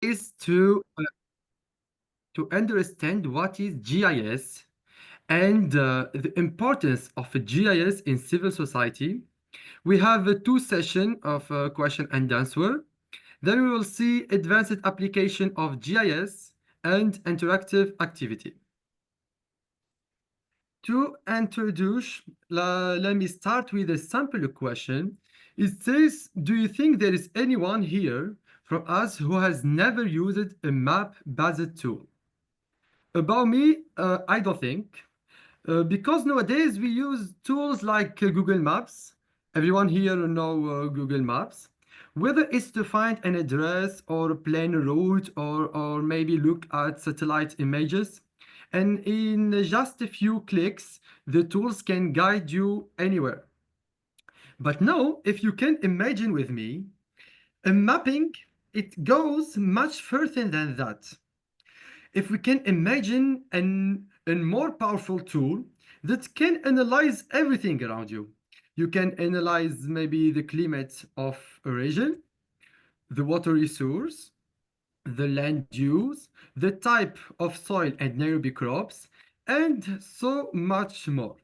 is to understand what is GIS and the importance of a GIS in civil society. We have two sessions of question and answer. Then we will see advanced application of GIS and interactive activity. To introduce, let me start with a simple question. It says, do you think there is anyone here from us who has never used a map-based tool? About me, I don't think. Because nowadays we use tools like Google Maps. Everyone here know Google Maps. Whether it's to find an address or plan a route or maybe look at satellite images. And in just a few clicks, the tools can guide you anywhere. But now, if you can imagine with me, a mapping, it goes much further than that. If we can imagine a more powerful tool that can analyze everything around you. You can analyze maybe the climate of a region, the water resource, the land use, the type of soil and nearby crops, and so much more.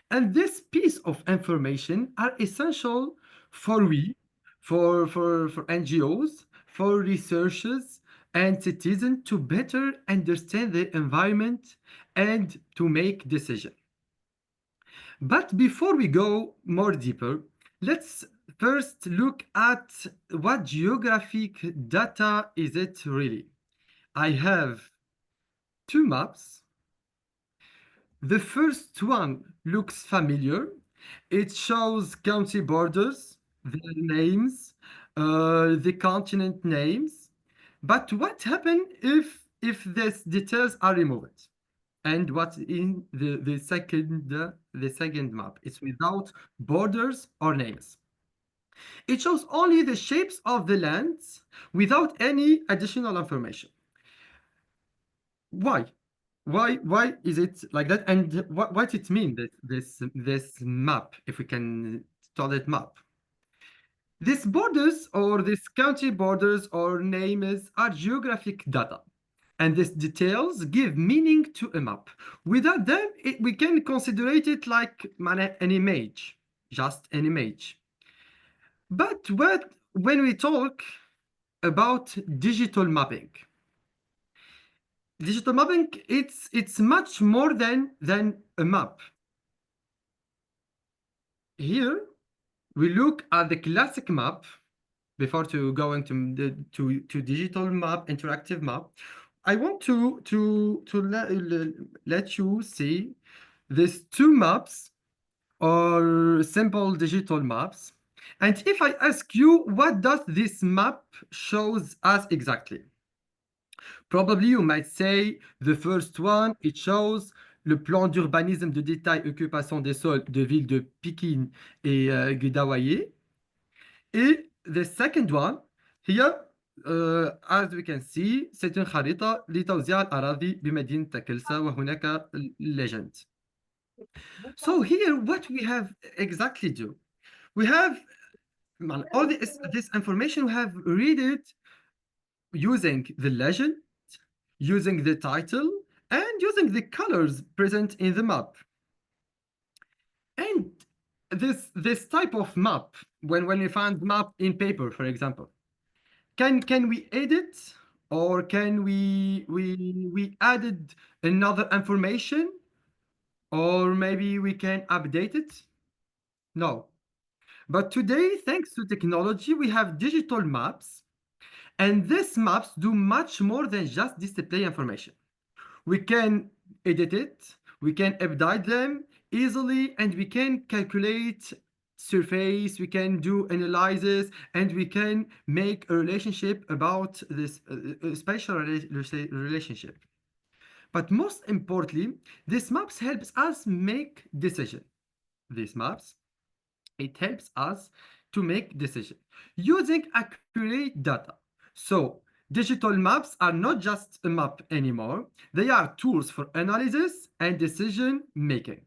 And this piece of information are essential for we, for NGOs, for researchers and citizens to better understand the environment and to make decisions. But before we go more deeper, let's first look at what geographic data is it really. I have two maps. The first one looks familiar. It shows county borders, their names, the continent names. But what happens if these details are removed? And what's in the second map? It's without borders or names. It shows only the shapes of the lands without any additional information. Why? Why is it like that? And what it mean that this map, if we can call it map? These borders or these county borders or names are geographic data. And these details give meaning to a map. Without them, we can consider it like an image, just an image. But when we talk about digital mapping, it's much more than a map. Here we look at the classic map before to going to digital map, interactive map. I want to let you see these two maps or simple digital maps. And if I ask you, what does this map shows us exactly? Probably you might say the first one, it shows le plan d'urbanisme de détail occupation des sols de villes de Pékin et Gudawaye. Et the second one, here, as we can see, c'est une خريطة لتوزيع الأراضي بمدينة تكلسا وهناك legend. So here, what we have exactly do? We have all this information, we have read it using the legend, using the title, and using the colors present in the map. And this type of map, when we find map in paper, for example, can we edit or can we added another information or maybe we can update it? No. But today, thanks to technology, we have digital maps, and these maps do much more than just display information. We can edit it, we can update them easily, and we can calculate surface, we can do analysis, and we can make a relationship about this spatial relationship. But most importantly, these maps helps us make decision. These maps, it helps us to make decision using accurate data. So digital maps are not just a map anymore. They are tools for analysis and decision making.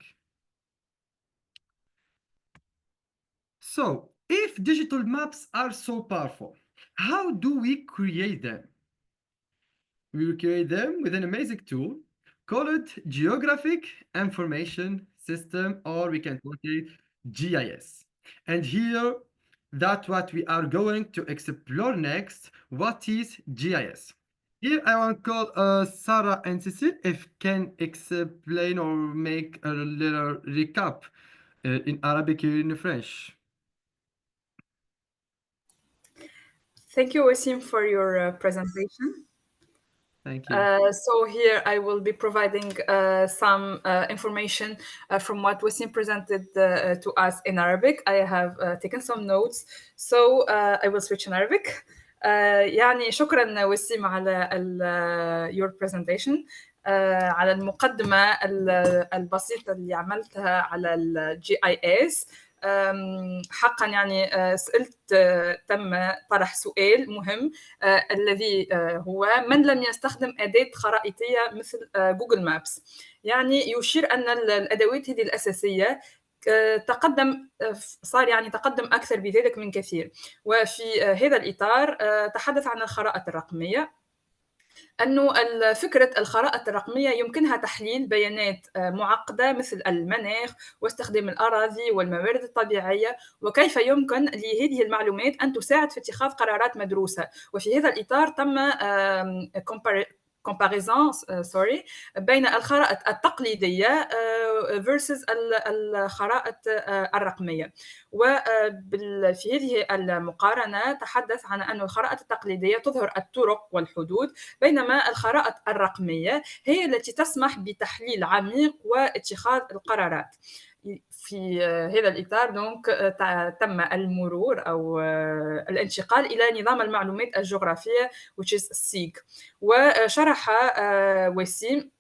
So if digital maps are so powerful, how do we create them? We will create them with an amazing tool. Call it Geographic Information System, or we can call it GIS. And here, that's what we are going to explore next. What is GIS? Here, I want to call Sarah and Cecile if can explain or make a little recap in Arabic or in French. Thank you, Wasim, for your presentation. Thank you. So here I will be providing some information from what Wasim presented to us in Arabic. I have taken some notes, so I will switch in Arabic. يعني شكرا وسيم على your presentation على المقدمة البسيطة اللي عملتها على ال GIS. حقا يعني سألت تم طرح سؤال مهم الذي هو من لم يستخدم أداة خرائطية مثل جوجل مابس. يعني يشير أن الأدوات هذه الأساسية تقدم صار يعني تقدم أكثر بذلك من كثير. وفي هذا الإطار تحدث عن الخرائط الرقمية، أنه فكرة الخرائط الرقمية يمكنها تحليل بيانات معقدة مثل المناخ واستخدام الأراضي والموارد الطبيعية، وكيف يمكن لهذه المعلومات أن تساعد في اتخاذ قرارات مدروسة. وفي هذا الإطار تم comparison بين الخرائط التقليدية versus الخرائط الرقمية. وفي هذه المقارنة تحدث عن أن الخرائط التقليدية تظهر الطرق والحدود، بينما الخرائط الرقمية هي التي تسمح بتحليل عميق واتخاذ القرارات. في هذا الإطار دونك تم المرور أو الانتقال إلى نظام المعلومات الجغرافية which is SIG. وشرح وسيم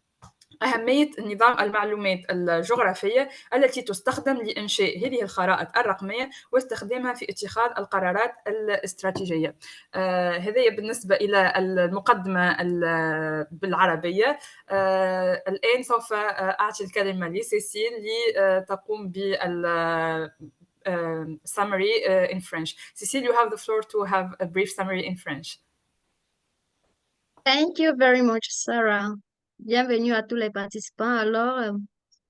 أهمية نظام المعلومات الجغرافية التي تستخدم لإنشاء هذه الخرائط الرقمية واستخدامها في اتخاذ القرارات الاستراتيجية. هذا بالنسبة إلى المقدمة بالعربية. الآن سوف أعطي الكلمة لسيسيل لتقوم بال summary in French. Cécile, you have the floor to have a brief summary in French. Thank you very much, Sarah. Bienvenue à tous les participants. Alors,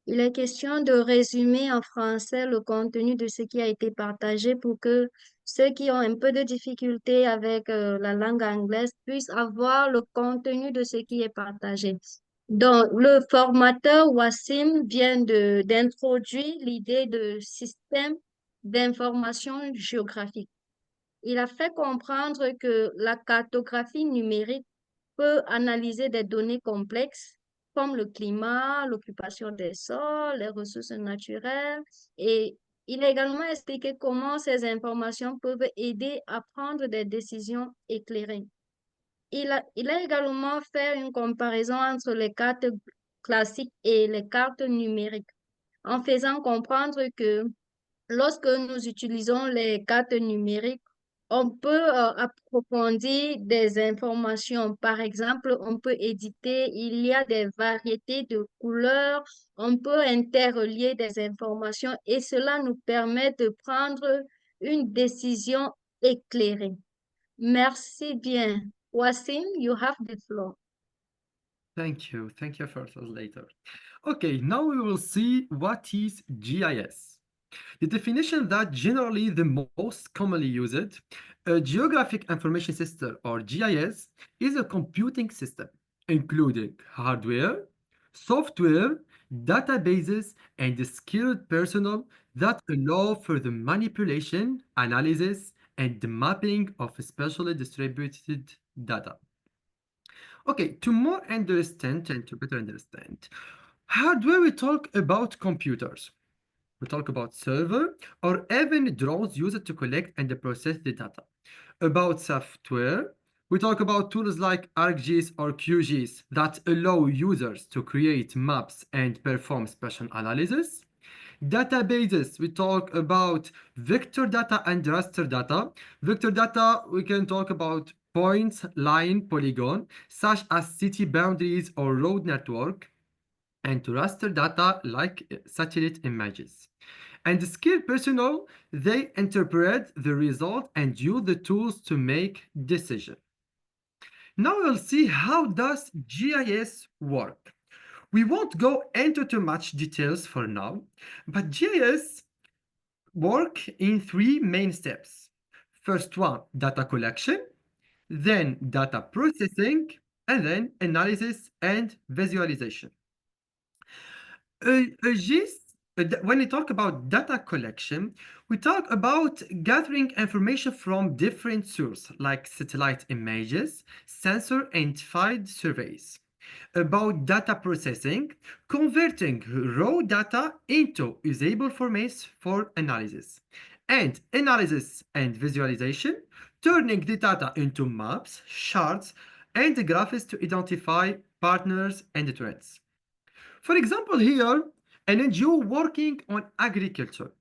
il est question de résumer en français le contenu de ce qui a été partagé pour que ceux qui ont un peu de difficulté avec la langue anglaise puissent avoir le contenu de ce qui est partagé. Donc, le formateur Wassim vient d'introduire l'idée de système d'information géographique. Il a fait comprendre que la cartographie numérique peut analyser des données complexes comme le climat, l'occupation des sols, les ressources naturelles, et il a également expliqué comment ces informations peuvent aider à prendre des décisions éclairées. Il a également fait une comparaison entre les cartes classiques et les cartes numériques, en faisant comprendre que lorsque nous utilisons les cartes numériques, on peut approfondir des informations. Par exemple, on peut éditer, il y a des variétés de couleurs, on peut interrelier des informations et cela nous permet de prendre une décision éclairée. Merci bien. Wassim, you have the floor. Thank you. Thank you for later. Okay, now we will see what is GIS. The definition that generally the most commonly used, a Geographic Information System or GIS, is a computing system, including hardware, software, databases, and skilled personnel that allow for the manipulation, analysis, and the mapping of specially distributed data. Okay, to more understand and to better understand, hardware we talk about computers. We talk about server or even drones used to collect and process the data. About software, we talk about tools like ArcGIS or QGIS that allow users to create maps and perform spatial analysis. Databases, we talk about vector data and raster data. Vector data, we can talk about points, line, polygon, such as city boundaries or road network, and raster data like satellite images. And the skilled personnel, they interpret the result and use the tools to make decisions. Now we'll see how does GIS work. We won't go into too much details for now, but GIS work in three main steps. First one, data collection, then data processing, and then analysis and visualization. When we talk about data collection, we talk about gathering information from different sources like satellite images, sensor and field surveys. About data processing, converting raw data into usable formats for analysis. And analysis and visualization, turning the data into maps, charts, and graphics to identify partners and trends. For example, here, an NGO working on agriculture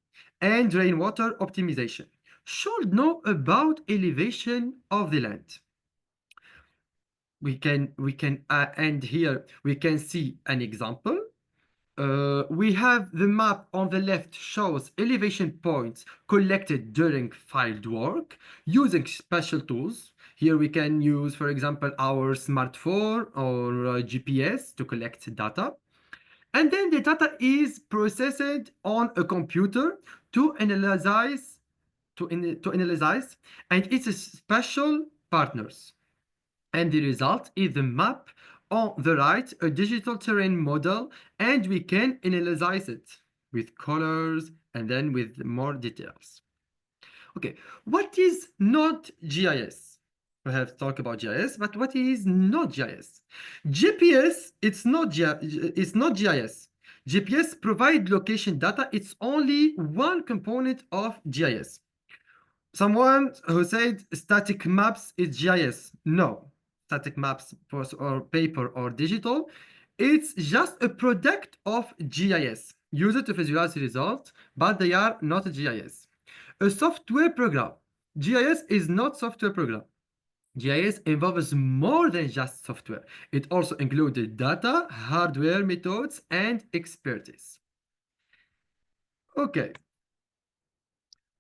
and rainwater optimization should know about elevation of the land. And here we can see an example. We have the map on the left shows elevation points collected during field work using special tools. Here we can use, for example, our smartphone or GPS to collect data. And then the data is processed on a computer to analyze, and its special partners. And the result is the map on the right, a digital terrain model, and we can analyze it with colors and then with more details. Okay, what is not GIS? We have talked about GIS, but what is not GIS? GPS, it's not GIS. GPS provide location data. It's only one component of GIS. Someone who said static maps is GIS. No, static maps or paper or digital. It's just a product of GIS. Use it to visualize the results, but they are not GIS. A software program. GIS is not software program. GIS involves more than just software. It also includes data, hardware methods, and expertise. Okay.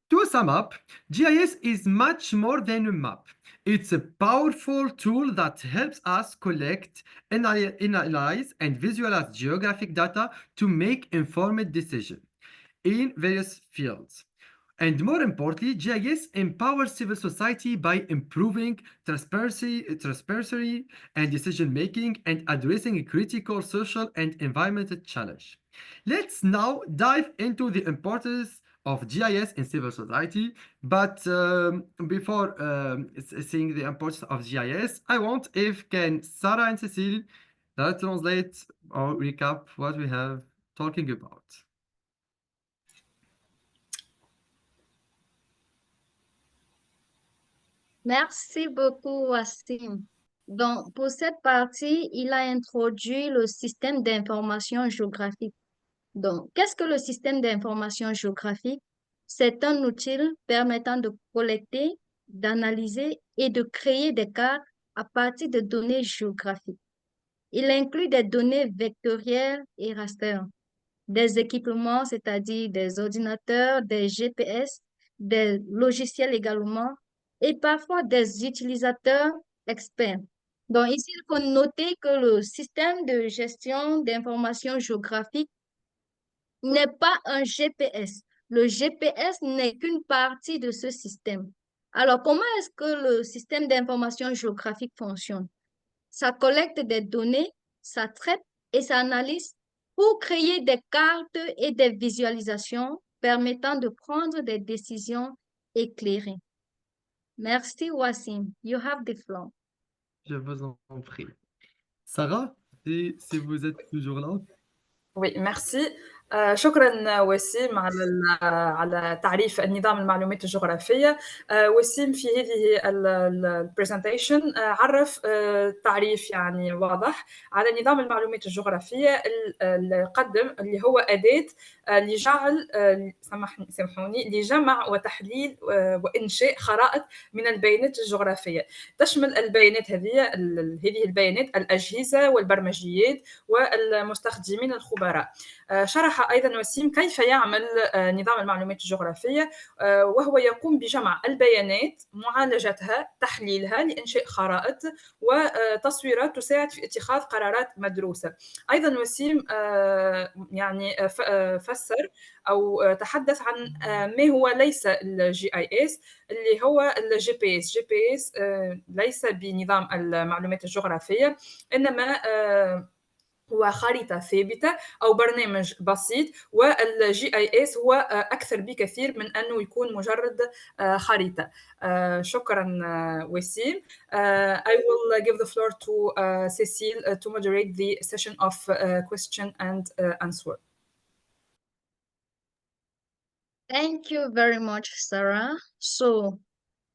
To sum up, GIS is much more than a map. It's a powerful tool that helps us collect, analyze, and visualize geographic data to make informed decisions in various fields. And more importantly, GIS empowers civil society by improving transparency and decision making and addressing critical social and environmental challenge. Let's now dive into the importance of GIS in civil society. But before seeing the importance of GIS, I want if can Sarah and Cecile translate or recap what we have talking about. Merci beaucoup, Wassim. Donc, pour cette partie, il a introduit le système d'information géographique. Donc, qu'est-ce que le système d'information géographique? C'est un outil permettant de collecter, d'analyser et de créer des cartes à partir de données géographiques. Il inclut des données vectorielles et raster, des équipements, c'est-à-dire des ordinateurs, des GPS, des logiciels également, et parfois des utilisateurs experts. Donc ici, il faut noter que le système de gestion d'information géographique n'est pas un GPS. Le GPS n'est qu'une partie de ce système. Alors, comment est-ce que le système d'information géographique fonctionne? Ça collecte des données, ça traite et ça analyse pour créer des cartes et des visualisations permettant de prendre des décisions éclairées. Merci, Wassim. You have the floor. Je vous en prie. Sarah, si vous êtes toujours là. Oui, merci. شكرا وسيم على تعريف النظام المعلومات الجغرافية. وسيم في هذه البرزنتيشن عرف تعريف يعني واضح على نظام المعلومات الجغرافية اللي قدم اللي هو أداة لجعل سامحوني لجمع وتحليل وإنشاء خرائط من البيانات الجغرافية. تشمل البيانات هذه البيانات الأجهزة والبرمجيات والمستخدمين الخبراء. شرح أيضا وسيم كيف يعمل نظام المعلومات الجغرافية، وهو يقوم بجمع البيانات، معالجتها، تحليلها لإنشاء خرائط وتصويرات تساعد في اتخاذ قرارات مدروسة. أيضا وسيم يعني فسر أو تحدث عن ما هو ليس الجي اي اس، اللي هو الجي بي اس. جي بي اس ليس بنظام المعلومات الجغرافية، إنما هو خريطة ثابتة أو برنامج بسيط، والجي اي اس هو أكثر بكثير من أنه يكون مجرد خريطة. شكرا وسيم. I will give the floor to Cécile to moderate the session of question and answer. Thank you very much, Sarah. So,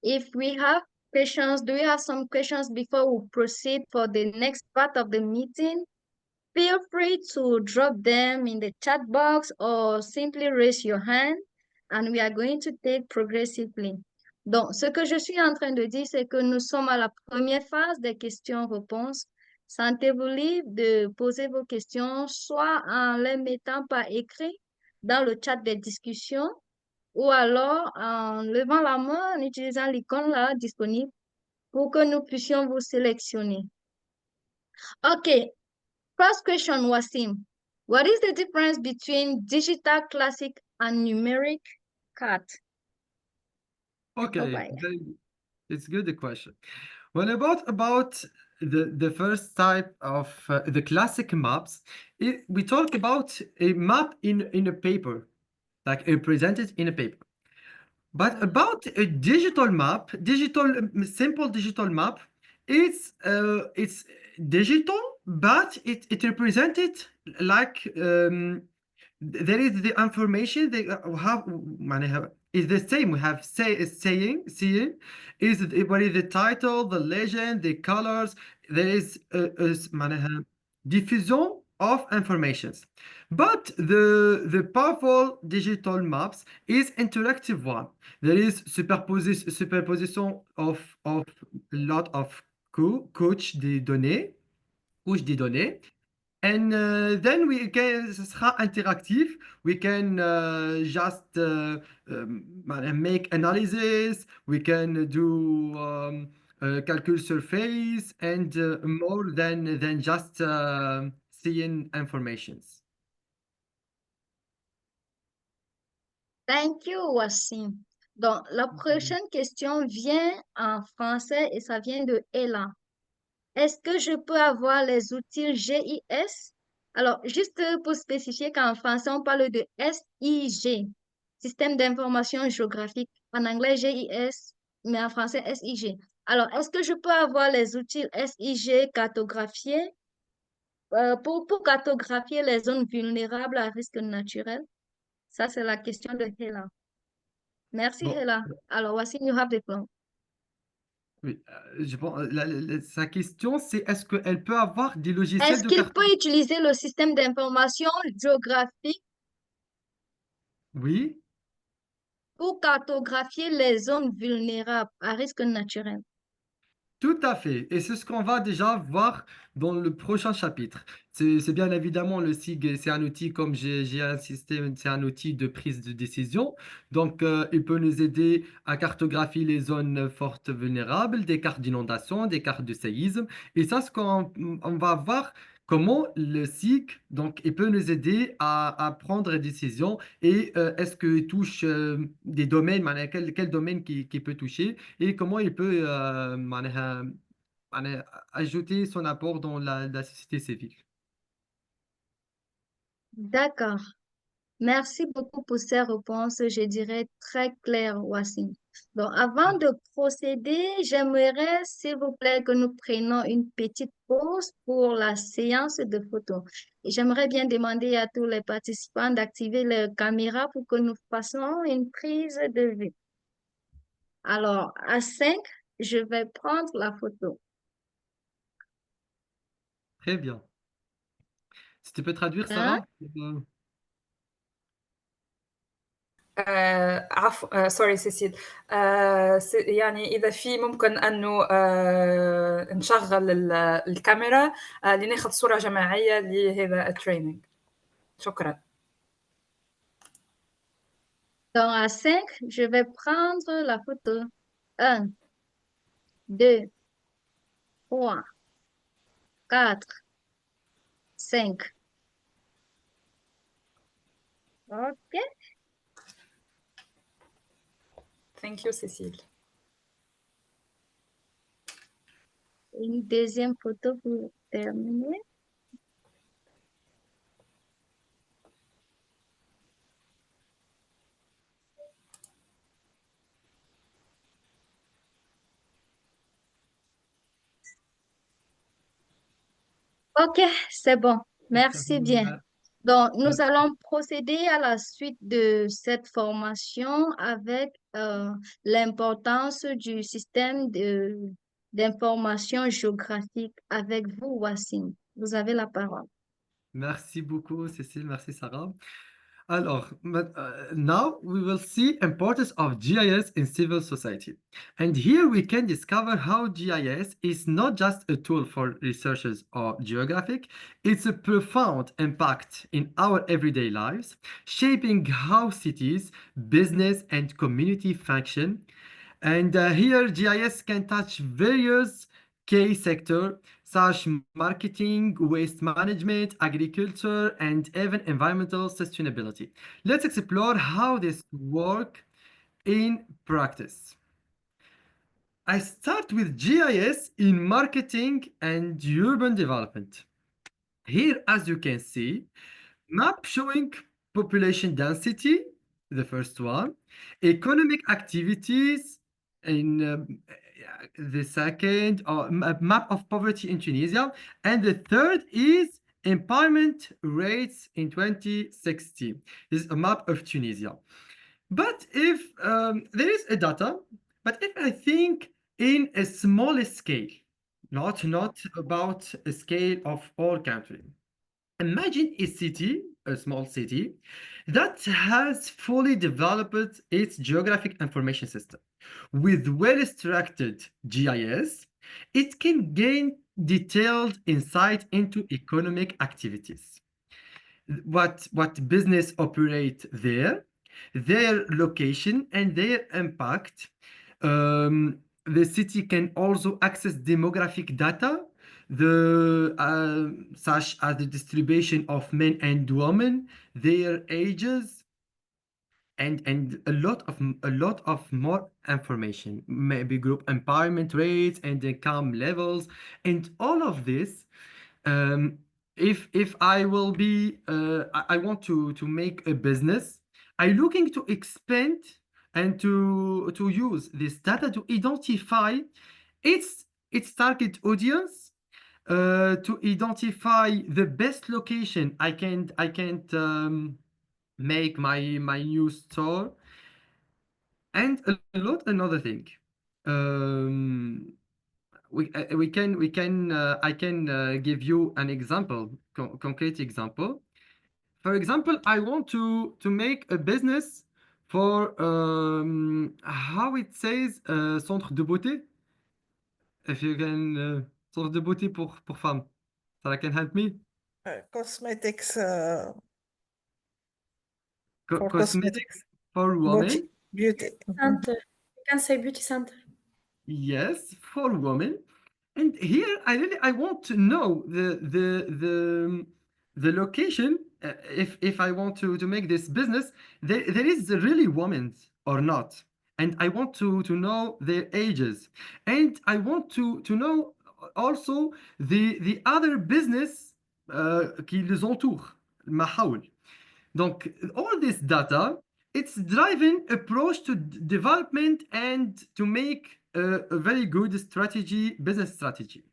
if we have questions, do we have some questions before we proceed for the next part of the meeting? Feel free to drop them in the chat box or simply raise your hand and we are going to take progressively. Donc, ce que je suis en train de dire, c'est que nous sommes à la première phase des questions-réponses. Sentez-vous libre de poser vos questions soit en les mettant par écrit dans le chat des discussions ou alors en levant la main en utilisant l'icône là disponible pour que nous puissions vous sélectionner. OK. First question, Wasim. What is the difference between digital classic and numeric cut? Okay, Bye. it's good the question. Well, about the first type of the classic maps, we talk about a map in a paper, like presented in a paper. But about a digital map, simple digital map, it's digital, but it represented like there is the information they have معناها is the same. We have seeing is what is the title, the legend, the colors. There is معناها diffusion of informations. But the powerful digital maps is interactive one. There is superposition of a lot of couches des données, and then we can, ce sera interactif. We can just make analysis. We can do calcul surface and more than just seeing informations. Thank you, Wasim. Donc, la prochaine question vient en français et ça vient de Ella. Est-ce que je peux avoir les outils GIS? Alors, juste pour spécifier qu'en français, on parle de SIG, Système d'information géographique. En anglais, GIS, mais en français, SIG. Alors, est-ce que je peux avoir les outils SIG cartographiés pour cartographier les zones vulnérables à risque naturel? Ça, c'est la question de Hela. Merci, Bon, Hela. Alors, voici, you have the floor. oui, je pense, sa question, c'est est-ce qu'elle peut avoir des logiciels Est-ce de qu'il carte? peut utiliser le système d'information géographique Oui. pour cartographier les zones vulnérables à risque naturel? Tout à fait. Et c'est ce qu'on va déjà voir dans le prochain chapitre. C'est bien évidemment le SIG, c'est un outil, comme j'ai insisté, c'est un outil de prise de décision. Donc, il peut nous aider à cartographier les zones fortes vulnérables, des cartes d'inondation, des cartes de séisme. Et ça, ce qu'on on va voir comment le SIG, donc, il peut nous aider à prendre des décisions et est-ce qu'il touche des domaines, quel domaine qui peut toucher et comment il peut ajouter son apport dans la société civile. D'accord. Merci beaucoup pour ces réponses, je dirais très claires, Wassim. Donc, avant de procéder, j'aimerais, s'il vous plaît, que nous prenions une petite pause pour la séance de photos. Et j'aimerais bien demander à tous les participants d'activer leur caméra pour que nous fassions une prise de vue. Alors, à 5, je vais prendre la photo. Très bien. Si tu peux traduire, Un, Sarah? عفوا سوري سيسيل. يعني إذا في ممكن أنه نشغل الكاميرا لناخذ صورة جماعية لهذا التريننج. شكرا. Donc, à 5, je vais prendre la photo. 1, 2, 3, 4, 5. OK. Thank you Cécile. Une deuxième photo pour terminer. OK, c'est bon. Merci bien. Donc, nous allons procéder à la suite de cette formation avec l'importance du système d'information géographique avec vous, Wassim. Vous avez la parole. Merci beaucoup, Cécile. Merci, Sarah. Alors, now we will see importance of GIS in civil society. And here we can discover how GIS is not just a tool for researchers or geographic, it's a profound impact in our everyday lives, shaping how cities, business, and community function. And here GIS can touch various key sectors such marketing, waste management, agriculture, and even environmental sustainability. Let's explore how this work in practice. I start with GIS in marketing and urban development. Here, as you can see, map showing population density, the first one, economic activities in the second, map of poverty in Tunisia, and the third is employment rates in 2016. This is a map of Tunisia. But if there is a data, but if I think in a small scale, not about a scale of all country. Imagine a city, a small city, that has fully developed its geographic information system. With well-structured GIS, it can gain detailed insight into economic activities. What business operate there, their location and their impact. The city can also access demographic data, such as the distribution of men and women, their ages, and a lot of more information, maybe group empowerment rates and income levels, and all of this. um, if I will be I want to make a business, I looking to expand and to use this data to identify its target audience, to identify the best location I can make my new store, and a lot another thing. um, we can I can give you an example, concrete example. For example, I want to make a business for how it says, centre de beauté. If you can, centre de beauté pour femmes. Sarah can help me. Cosmetics Co- for cosmetics cosmetics, for women. beauty. Center. You can say beauty center. Yes, for women. And here I want to know the location, if I want to make this business, there is really women or not. And I want to know their ages. And I want to know also the other business qui les entoure, المحاول. Donc, all this data, it's driving approach to development and to make a very good strategy, business strategy.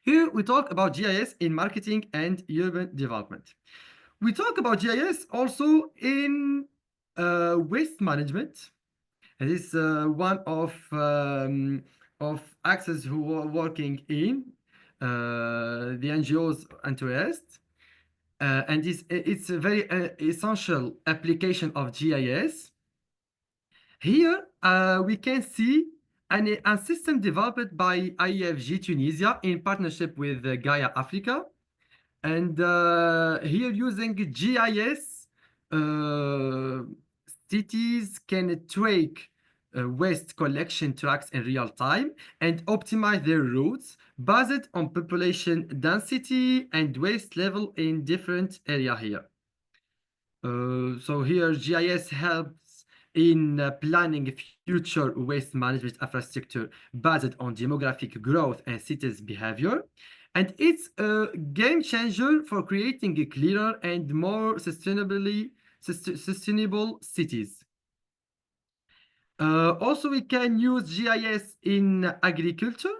Here we talk about GIS in marketing and urban development. We talk about GIS also in waste management. And this is one of access who are working in the NGOs interest. and it's a very essential application of GIS. Here we can see a system developed by IFG Tunisia in partnership with Gaia Africa. And here using GIS, cities can track waste collection tracks in real time and optimize their routes based on population density and waste level in different area here. So here GIS helps in planning future waste management infrastructure based on demographic growth and cities behavior. And it's a game changer for creating a clearer and more sustainable cities. Also, we can use GIS in agriculture.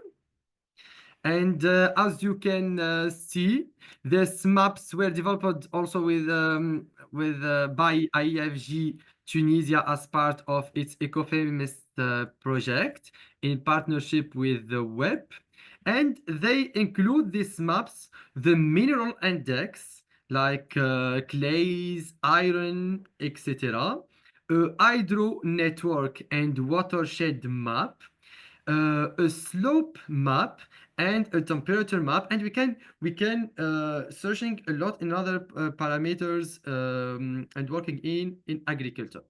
And as you can see, these maps were developed also by IFG Tunisia as part of its Ecofemist project in partnership with the web. And they include these maps, the mineral index, like clays, iron, etc., a hydro network and watershed map, a slope map, and a temperature map, and we can searching a lot in other parameters and working in agriculture.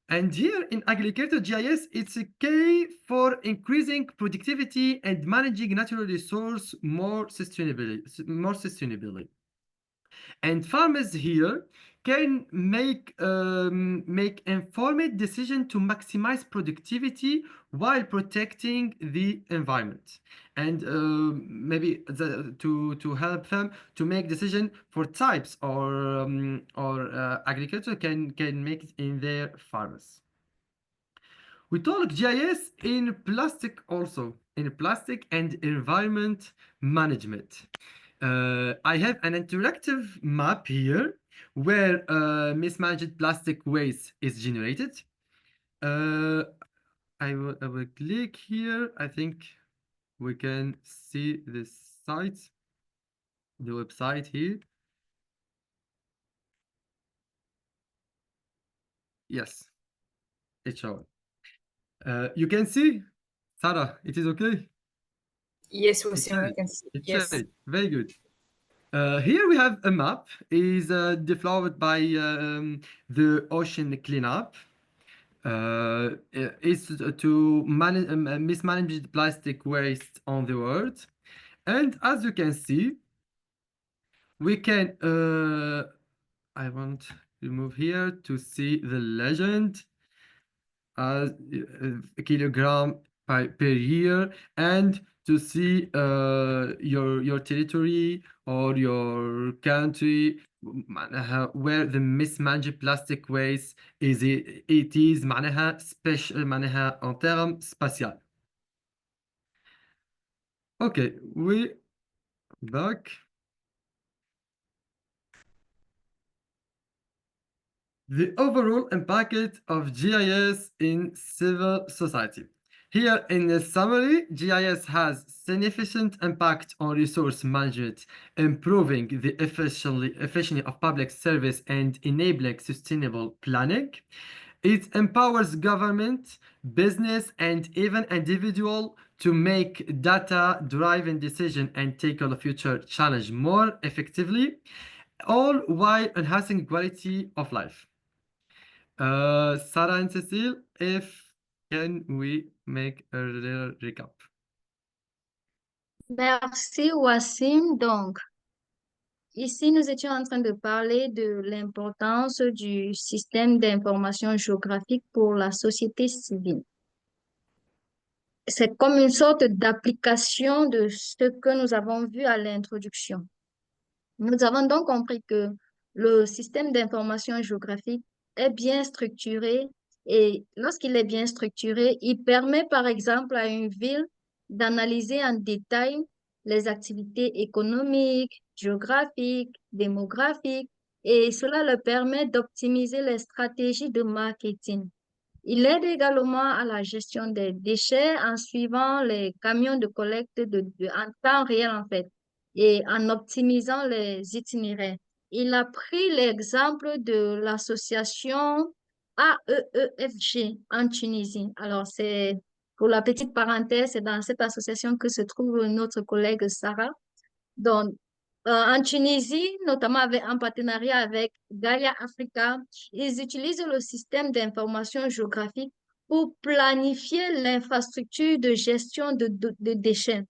And here in agriculture GIS, it's a key for increasing productivity and managing natural resource more sustainably. And farmers here can make informed decision to maximize productivity while protecting the environment, and maybe to help them to make decision for types or agriculture can make it in their farmers. We talk GIS in plastic also, in plastic and environment management. I have an interactive map here where mismanaged plastic waste is generated. I will click here. I think we can see the site, the website here. Yes, it's shown. You can see, Sarah, it is okay? Yes, It's Wasim, we can see. It's Yes. shared. Very good. Here we have a map is developed by the ocean cleanup. It's to manage mismanaged plastic waste on the world, and as you can see, we can. I want to move here to see the legend as a kilogram per year, and to see your territory or your country معناها where the mismanaged plastic waste is it is معناها special معناها en termes spatial. Okay, we back. The overall impact of GIS in civil society. Here in the summary, GIS has significant impact on resource management, improving the efficiency of public service and enabling sustainable planning. It empowers government, business, and even individual to make data-driven decisions and tackle future challenge more effectively, all while enhancing quality of life. Sarah and Cecile, if can we make a little recap? Merci, Wassim. Donc, ici, nous étions en train de parler de l'importance du système d'information géographique pour la société civile. C'est comme une sorte d'application de ce que nous avons vu à l'introduction. Nous avons donc compris que le système d'information géographique est bien structuré et lorsqu'il est bien structuré, il permet par exemple à une ville d'analyser en détail les activités économiques, géographiques, démographiques et cela leur permet d'optimiser les stratégies de marketing. Il aide également à la gestion des déchets en suivant les camions de collecte en temps réel en fait et en optimisant les itinéraires. il a pris l'exemple de l'association AEEFG en Tunisie. Alors, c'est pour la petite parenthèse, c'est dans cette association que se trouve notre collègue Sarah. Donc, en Tunisie, notamment en partenariat avec Gaia Africa, ils utilisent le système d'information géographique pour planifier l'infrastructure de gestion de déchets.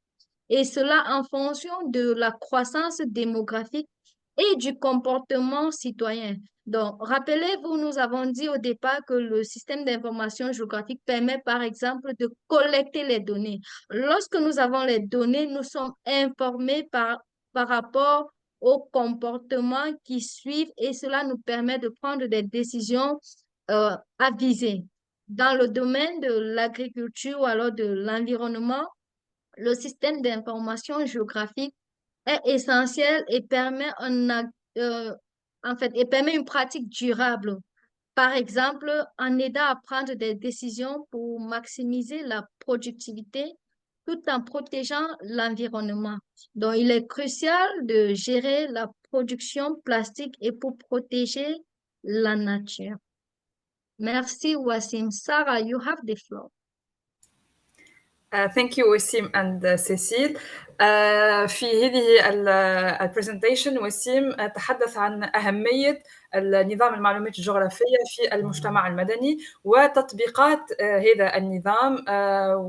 Et cela en fonction de la croissance démographique et du comportement citoyen. Donc, rappelez-vous, nous avons dit au départ que le système d'information géographique permet, par exemple, de collecter les données. Lorsque nous avons les données, nous sommes informés par rapport aux comportements qui suivent et cela nous permet de prendre des décisions avisées. Dans le domaine de l'agriculture ou alors de l'environnement, le système d'information géographique est essentiel et permet et permet une pratique durable. Par exemple, en aidant à prendre des décisions pour maximiser la productivité tout en protégeant l'environnement. Donc, il est crucial de gérer la production plastique et pour protéger la nature. Merci, Wassim. Sarah, you have the floor. Thank you وسيم and Cecile. في هذه البرزنتيشن وسيم تحدث عن أهمية النظام المعلومات الجغرافية في المجتمع المدني وتطبيقات هذا النظام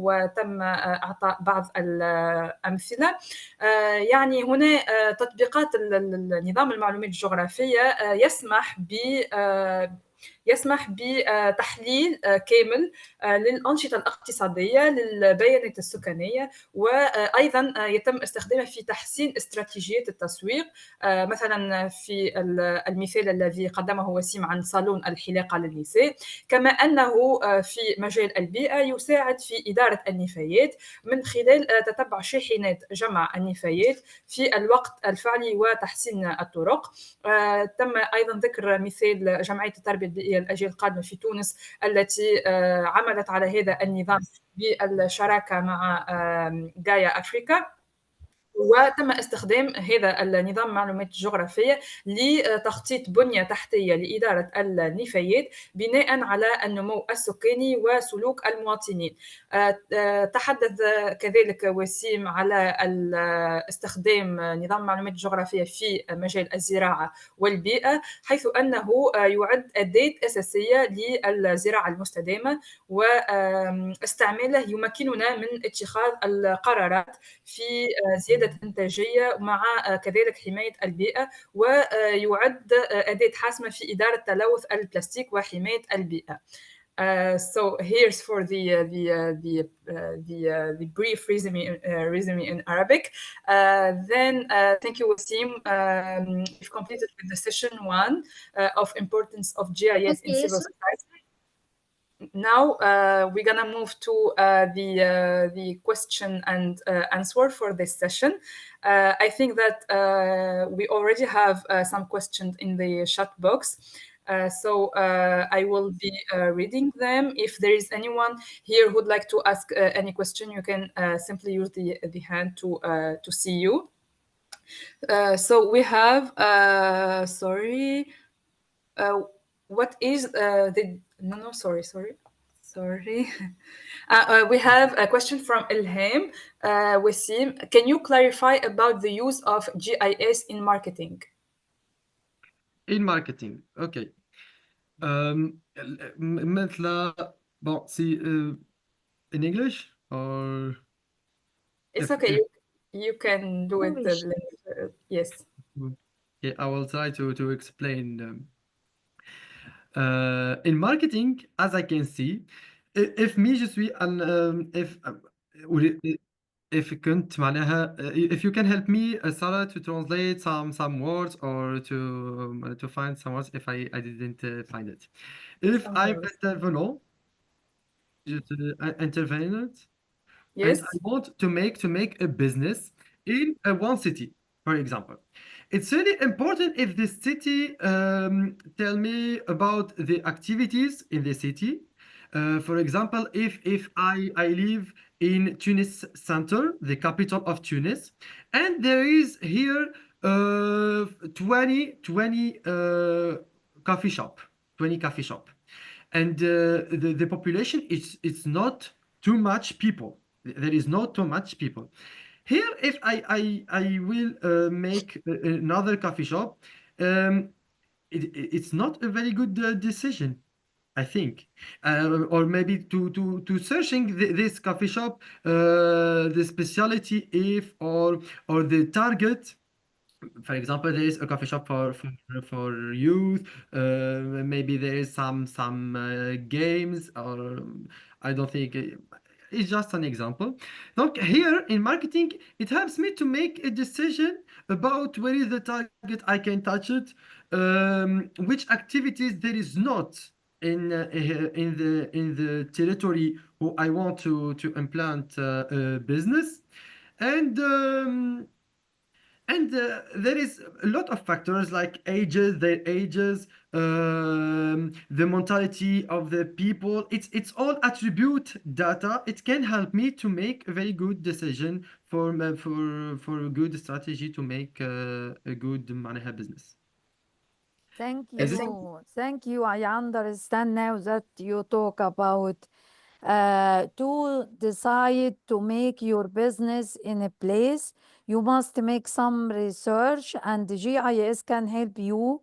وتم إعطاء بعض الأمثلة. يعني هنا تطبيقات النظام المعلومات الجغرافية يسمح بتحليل كامل للأنشطة الاقتصادية للبيانات السكانية وأيضا يتم استخدامه في تحسين استراتيجية التسويق مثلا في المثال الذي قدمه وسيم عن صالون الحلاقة للنساء كما أنه في مجال البيئة يساعد في إدارة النفايات من خلال تتبع شاحنات جمع النفايات في الوقت الفعلي وتحسين الطرق. تم أيضا ذكر مثال جمعية التربية البيئية للأجيال القادمة في تونس التي عملت على هذا النظام بالشراكة مع جايا أفريكا وتم استخدام هذا النظام المعلومات الجغرافية لتخطيط بنية تحتية لإدارة النفايات بناء على النمو السكاني وسلوك المواطنين. تحدث كذلك وسيم على استخدام نظام المعلومات الجغرافية في مجال الزراعة والبيئة حيث أنه يعد أداة أساسية للزراعة المستدامة واستعماله يمكننا من اتخاذ القرارات في زيادة الإنتاجية مع كذلك حماية البيئة ويعد أداة حاسمة في إدارة تلوث البلاستيك وحماية البيئة. So here's for the brief resume in Arabic. Then thank you, Wasim. We've completed with the session 1 of importance of GIS in civil society. Now we're gonna move to the question and answer for this session. I think that we already have some questions in the chat box. So I will be reading them. If there is anyone here who'd like to ask any question, you can simply use the hand to see you. So we have, what is sorry. We have a question from Ilham. Wasim, can you clarify about the use of GIS in marketing? In marketing, okay. مثل bon, si in English or It's okay. You can do it. Yes. Okay, I will try to explain. In marketing, as I can see, if me je suis un if كنت معناها if you can help me Sarah to translate some words or to find some words if I didn't find it. If I'm intervenant Yes. and I want to make a business in one city, for example. It's really important if the city tell me about the activities in the city. For example, if I live in Tunis center, the capital of Tunis, and there is here uh, 20 coffee shop, 20 coffee shop, and the population is it's not too much people. There is not too much people. Here, if I will make another coffee shop, um, it's not a very good decision, I think, or maybe to searching this coffee shop, the specialty if or the target. For example, there is a coffee shop for youth. Maybe there is some games, or I don't think it's just an example. Donc here in marketing, it helps me to make a decision about where is the target I can touch it, which activities there is not in the territory who I want to implant a business, and. There is a lot of factors like ages, their ages, the mentality of the people. It's all attribute data. It can help me to make a very good decision for a good strategy to make a good money business. Thank Is it? you. Thank you. I understand now that you talk about to decide to make your business in a place, you must make some research, and the GIS can help you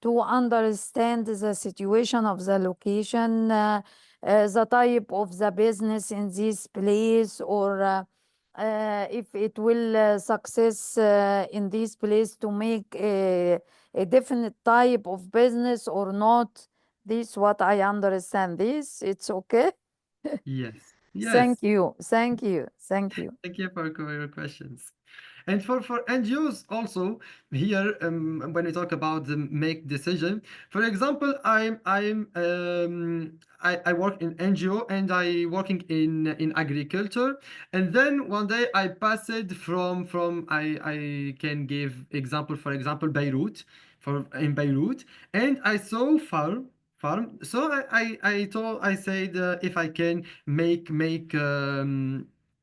to understand the situation of the location, the type of the business in this place, or if it will success in this place to make a definite type of business or not. This what I understand. This it's okay. Yes. Yes. Thank you. Thank you. Thank you. Thank you for your questions. And for NGOs also here, when we talk about the make decision, for example, I work in NGO and I working in agriculture, and then one day I passed from I can give example, for example, Beirut, for in Beirut, and I saw farm. So I said if I can make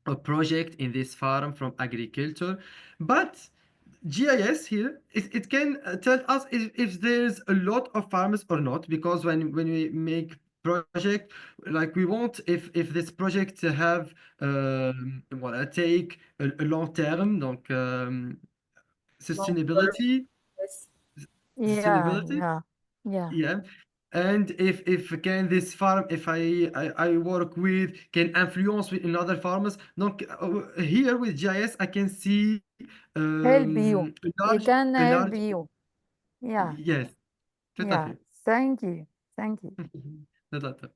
a project in this farm from agriculture, but GIS here, it can tell us if there's a lot of farmers or not, because when we make project, like we want if this project have well, take a long term, donc Long term, sustainability, yes. Yeah, sustainability, yeah, yeah. yeah. And if can this farm, if I work with, can influence with another farmers. Donc here with GIS I can see Help you. It can a help large, you. Yeah, yes, tout à yeah. fait. Thank you. Thank you. Tout à fait.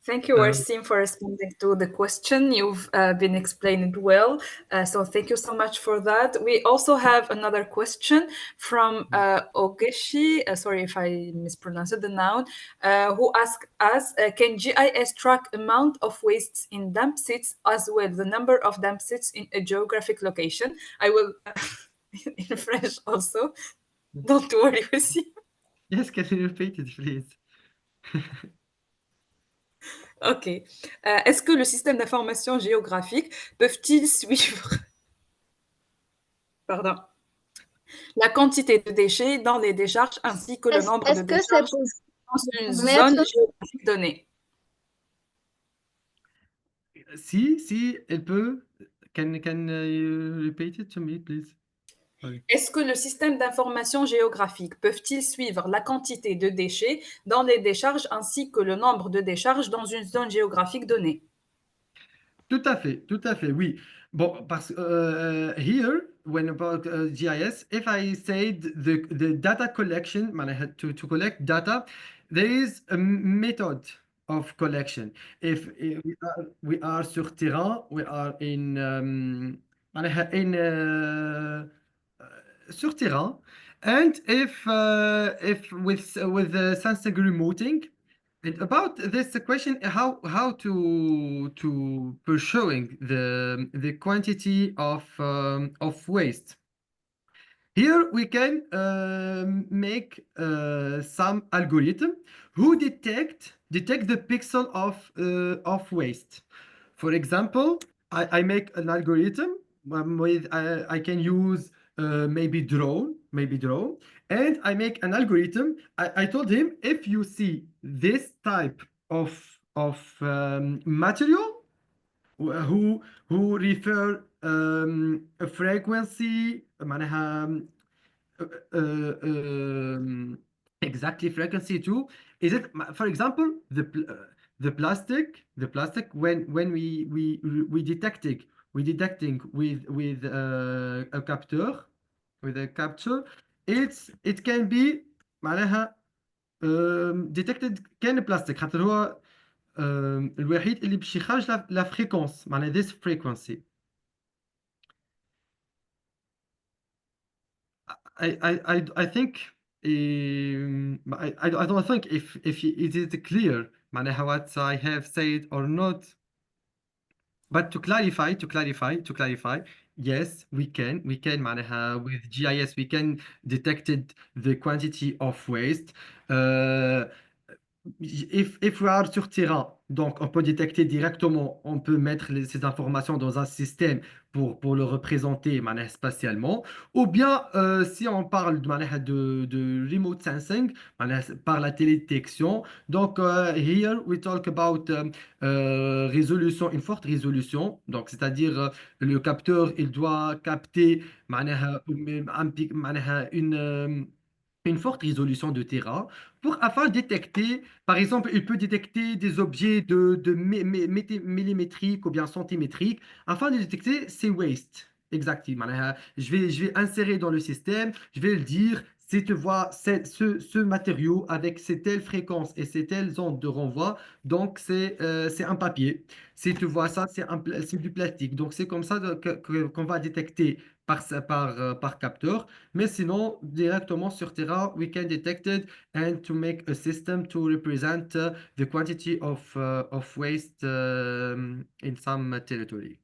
Thank you, Euh, Warsim, for responding to the question. You've been explaining well. So thank you so much for that. We also have another question from Ogeshi, sorry if I mispronounced the noun, who asked us, can GIS track amount of wastes in dump sites as well, the number of dump sites in a geographic location? I will, in French also. Don't worry, Warsim. yes, can you repeat it, please? Ok. Est-ce que le système d'information géographique peuvent-ils suivre pardon, la quantité de déchets dans les décharges ainsi que le nombre de Est-ce que c'est décharges pour dans une zone mettre, géographique donnée? Si, elle peut. Can you repeat it to me, please? Sorry. Est-ce que le système d'information géographique peuvent-ils suivre la quantité de déchets dans les décharges ainsi que le nombre de décharges dans une zone géographique donnée? Tout à fait, oui. Bon, parce que here, when about GIS, if I said the data collection, man, I had to collect data, there is a method of collection. If we are sur terrain, we are in معناها in sur terrain, and if with sensing remoting. And about this question, how to pursuing the quantity of waste. Here we can make some algorithm who detect the pixel of waste. For example, I make an algorithm with I can use maybe draw, and I make an algorithm. I told him, if you see this type of material who refer a frequency معناها exactly frequency too. Is it, for example, the plastic when we detecting with a capture, it can be معناها detected كان بلاستيك خاطر هو الوحيد اللي باش يخرج لا فريكونس معناها this frequency. I think I don't think if it is clear معناها what I have said or not. But to clarify, yes, we can معناها with GIS we can detected the quantity of waste. If we are sur terrain, donc on peut détecter directement, on peut mettre ces informations dans un système pour le représenter معناها spatialement. Ou bien, si on parle de remote sensing, معناها par la télédétection, donc here we talk about résolution, une forte résolution, donc c'est-à-dire le capteur, il doit capter معناها معناها une forte résolution de terrain afin de détecter, par exemple, il peut détecter des objets de millimétriques ou bien centimétriques afin de détecter ces wastes. Exactement. Je vais insérer dans le système, je vais le dire, si tu vois ce matériau avec ces telles fréquences et ces telles ondes de renvoi, donc c'est un papier. Si tu vois ça, c'est du plastique. Donc c'est comme ça qu'on va détecter par capteur. Mais sinon, directement sur terrain, we can detect it and to make a system to represent the quantity of waste in some territory.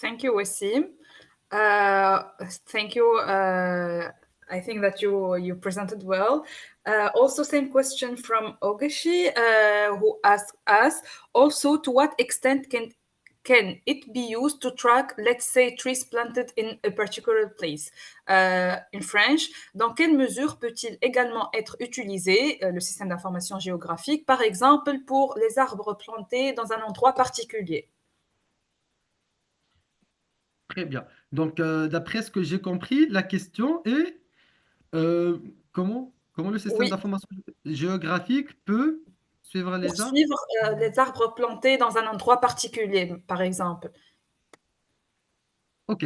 Thank you, Wassim. Thank you. I think that you presented well. Also, same question from Ogeshi, who asked us also, to what extent can it be used to track, let's say, trees planted in a particular place? In French, dans quelle mesure peut-il également être utilisé, le système d'information géographique, par exemple, pour les arbres plantés dans un endroit particulier? Très bien. Donc, d'après ce que j'ai compris, la question est comment le système Oui, d'information géographique peut suivre pour les arbres? suivre les arbres plantés dans un endroit particulier, par exemple. Ok.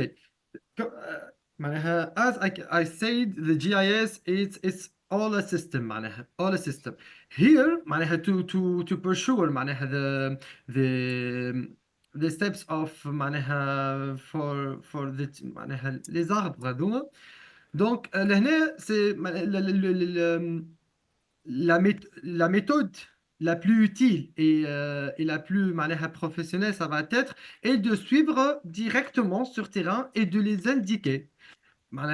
As I said, the GIS it's all a system all a system. Here to pursue the steps of for the les arbres هذوما. Donc لهنا c'est la méthode la plus utile et la plus professionnelle, ça va être et de suivre directement sur terrain et de les indiquer.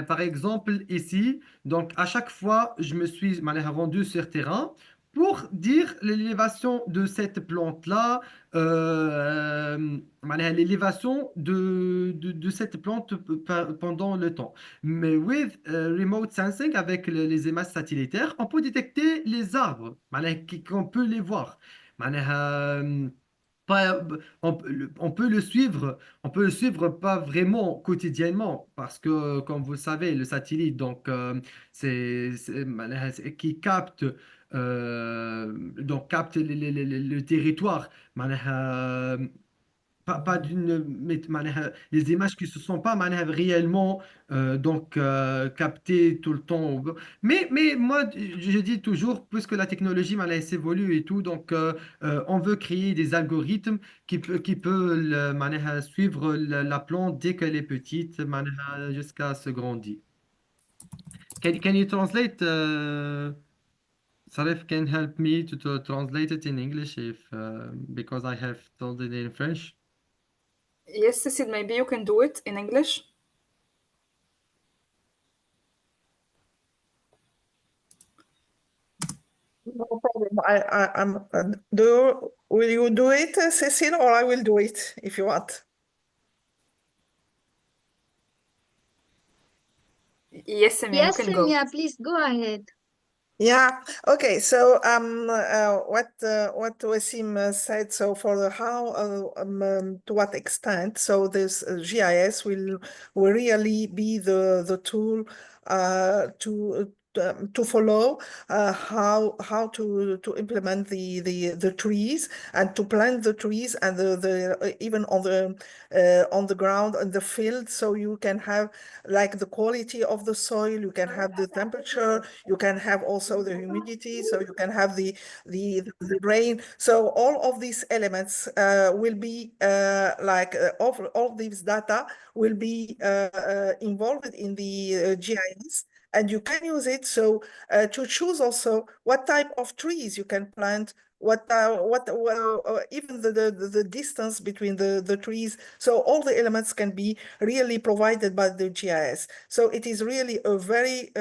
Par exemple, ici, donc à chaque fois, je me suis rendu sur terrain pour dire l'élévation de cette plante-là, l'élévation de cette plante pendant le temps. Mais with remote sensing, avec les images satellitaires, on peut détecter les arbres, qu'on peut les voir. Pas- on peut le suivre pas vraiment quotidiennement parce que, comme vous le savez, le satellite, donc, qui capte, capte le territoire, pas les images qui ne se sont pas réellement captées tout le temps. Mais moi, je dis toujours, puisque la technologie s'évolue et tout, donc on veut créer des algorithmes qui peut suivre la plante dès qu'elle est petite jusqu'à se grandir. Can you translate? Sarif can help me to translate it in English if because I have told it in French. Yes, Cecile, maybe you can do it in English. No problem. Will you do it, Cecile, or I will do it if you want? Yes, Samia, you Yes, can go. Samia, please go ahead. Yeah. Okay. So what Wasim said. So for the how to what extent. So this GIS will really be the tool to follow how to implement the trees and to plant the trees and the even on the ground in the field, so you can have like the quality of the soil, you can have the temperature, you can have also the humidity, so you can have the rain. So all of these elements will be all these data will be involved in the GIS, and you can use it so to choose also what type of trees you can plant, even the distance between the trees. So all the elements can be really provided by the GIS. So it is really a very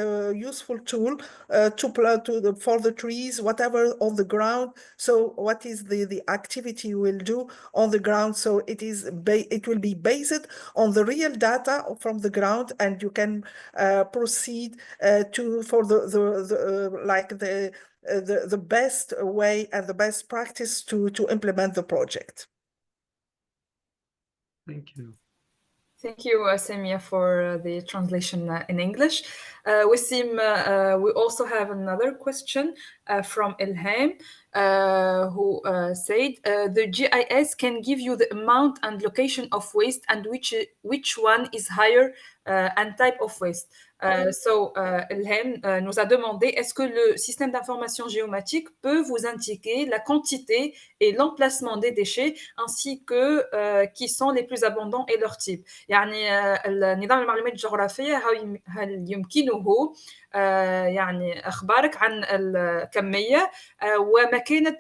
useful tool for the trees, whatever on the ground. So what is the activity you will do on the ground? So it will be based on the real data from the ground, and you can proceed for the best way and the best practice to implement the project. Thank you. Thank you, Samia, for the translation in English. Wasim, we also have another question from Ilham, who said, the GIS can give you the amount and location of waste and which one is higher and type of waste. Ilham nous a demandé, est-ce que le système d'information géomatique peut vous indiquer la quantité et l'emplacement des déchets ainsi que qui sont les plus abondants et leur type. يعني النظام المعلومات الجغرافية هل يمكنه يعني أخبارك عن الكمية ومكانة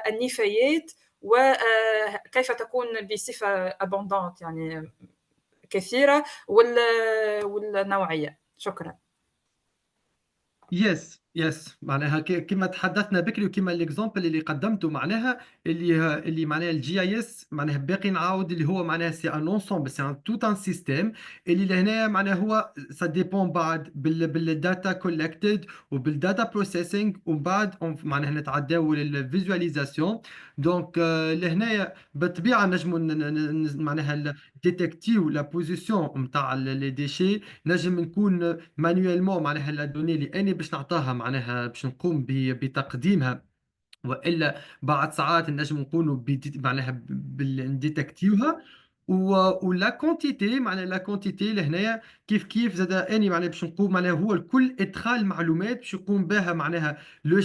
النفايات وكيف تكون بصفة abondante يعني كثيرة والنوعية. شكرا. يس معناها كما تحدثنا بكري وكما الاكزامبل اللي قدمته معناها اللي معناها الجي اي اس معناها باقي نعاود اللي هو معناها سي ان انسومبل سي ان توت ان سيستيم اللي لهنا معناها هو سا ديبون بعد بالداتا كولكتد وبالداتا بروسيسينغ ومن بعد معناها نتعداو للفيزواليزاسيون. دونك لهنايا بالطبيعه نجموا معناها ديتكتيو لا بوزيسيون نتاع لي ديشي، نجم نكون مانيوالمون معناها لا دوني اللي اني باش نعطاها معناها باش نقوم بتقديمها، والا بعد ساعات نجم نكونوا معناها نديتكتيوها. ولا كونتيتي معناها لا كونتيتي لهنايا كيف زاد اني معناها باش نقوم معناها هو الكل ادخال معلومات باش يقوم بها معناها لو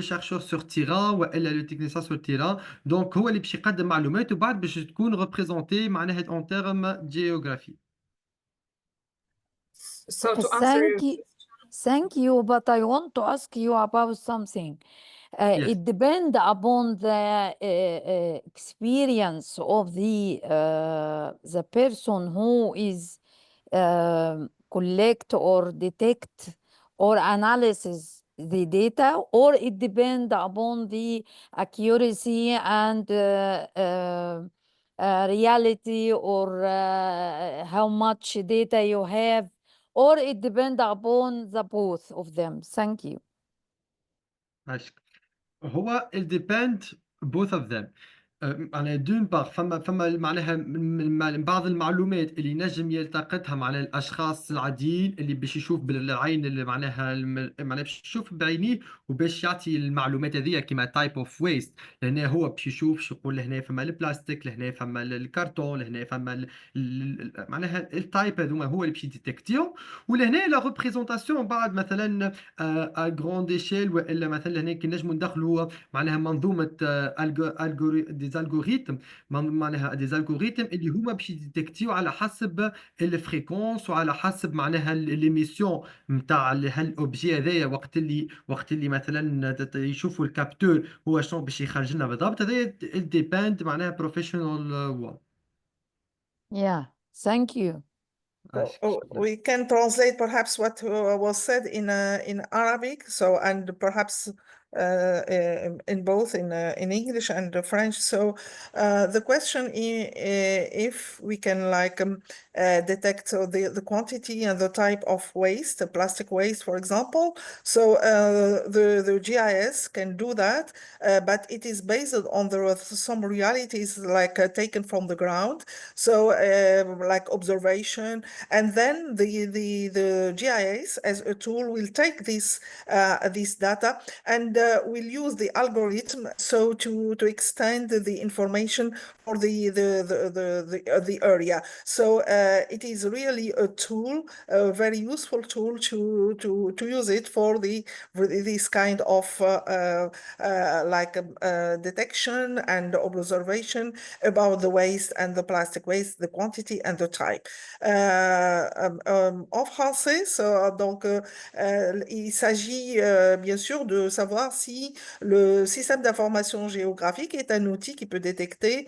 شيرشور سور تيران والا لو تكنيسيان سور تيران. دونك هو اللي باش يقدم معلومات وبعد باش تكون ريبريزونتي معناها اون تيرم جيوغرافي. So to answer Thank you, but I want to ask you about something. Yes. It depends upon the experience of the person who is collect or detect or analysis the data, or it depends upon the accuracy and reality, or how much data you have, or it depends upon the both of them. Thank you. عشق. هو it depend both of them. معناها دون باغ فما معناها من بعض المعلومات اللي نجم يلتقطها معناها الاشخاص العاديين اللي باش يشوف بالعين اللي معناها معناها باش يشوف بعينيه وباش يعطي المعلومات هذيا كيما تايب اوف ويست. لهنا هو باش يشوف شو يقول لهنا فما البلاستيك، لهنا فما الكرتون، لهنا فما معناها التايب هذوما هو اللي باش يديتكتيهم. ولهنا لا ريبريزونطاسيون بعد مثلا ا غروند ايشيل والا مثلا هنا كي نجموا ندخلوا معناها منظومه ديزالغوريتم معناها ديزالغوريتم اللي هما باش يديتكتيو على حسب الفريكونس وعلى حسب معناها ليميسيون نتاع هالاوبجي هذايا وقت اللي مثلا يشوفوا الكابتور هو شنو باش يخرج لنا بالضبط. هذايا ديباند معناها بروفيشنال وان. Yeah, thank you. We can translate perhaps what was said in Arabic. So and perhaps in both in English and French. So the question is if we can like detect the quantity and the type of waste, plastic waste, for example. So the GIS can do that, but it is based on some realities like taken from the ground. So like observation, and then the GIS as a tool will take this data and will use the algorithm so to extend the information for the area. So it is really a tool, a very useful tool to use it for this kind of detection and observation about the waste and the plastic waste, the quantity and the type. En français, donc il s'agit bien sûr de savoir si le système d'information géographique est un outil qui peut détecter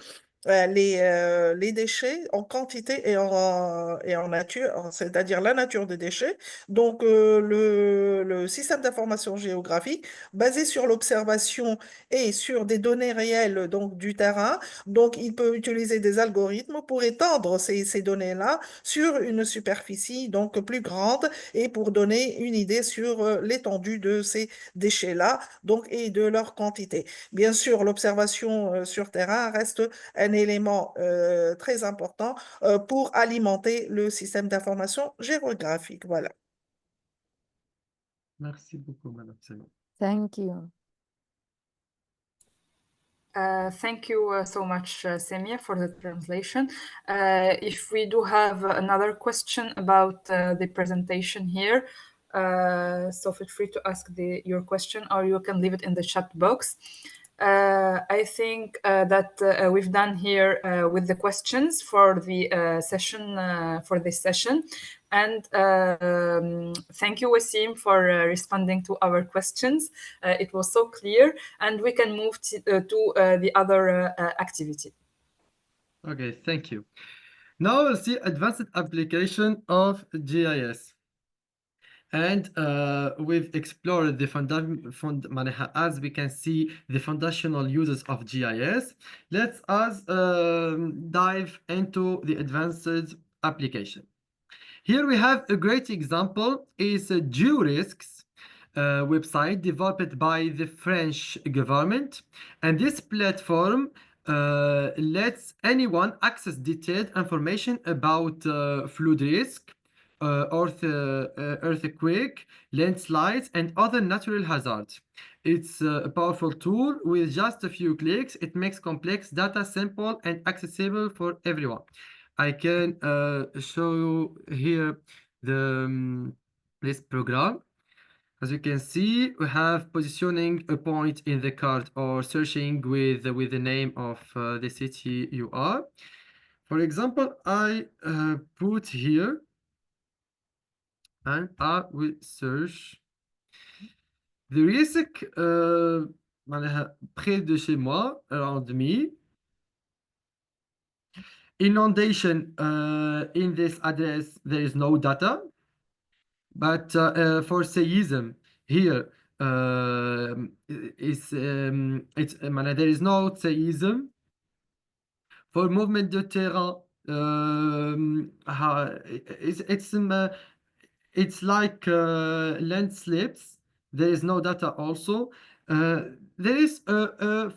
les déchets en quantité et en nature, c'est-à-dire la nature des déchets. Donc, le système d'information géographique basé sur l'observation et sur des données réelles donc, du terrain. Donc, il peut utiliser des algorithmes pour étendre ces données-là sur une superficie donc plus grande et pour donner une idée sur l'étendue de ces déchets-là donc, et de leur quantité. Bien sûr, l'observation sur terrain reste un élément très important pour alimenter le système d'information géographique. Voilà. Merci beaucoup, Madame Seno. Thank you. Thank you so much, Semia, for the translation. If we do have another question about the presentation here, so feel free to ask your question, or you can leave it in the chat box. I think that we've done here with the questions for the session, for this session. And thank you, Wasim, for responding to our questions. It was so clear, and we can move to the other activity. Okay, thank you. Now we'll see advanced application of GIS. And we've explored the as we can see the foundational uses of GIS. Let's us dive into the advanced application. Here we have a great example is a GeoRisks website developed by the French government, and this platform lets anyone access detailed information about flood risk, earthquake, landslides, and other natural hazards. It's a powerful tool. With just a few clicks, it makes complex data simple and accessible for everyone. I can show you here this program. As you can see, we have positioning a point in the card or searching with the name of the city you are. For example, I put here and I will search the risk près de chez moi, around me. Inundation in this address, there is no data. But for seism here, there is no seism. For movement de terrain, it's like landslips. There is no data also. There is a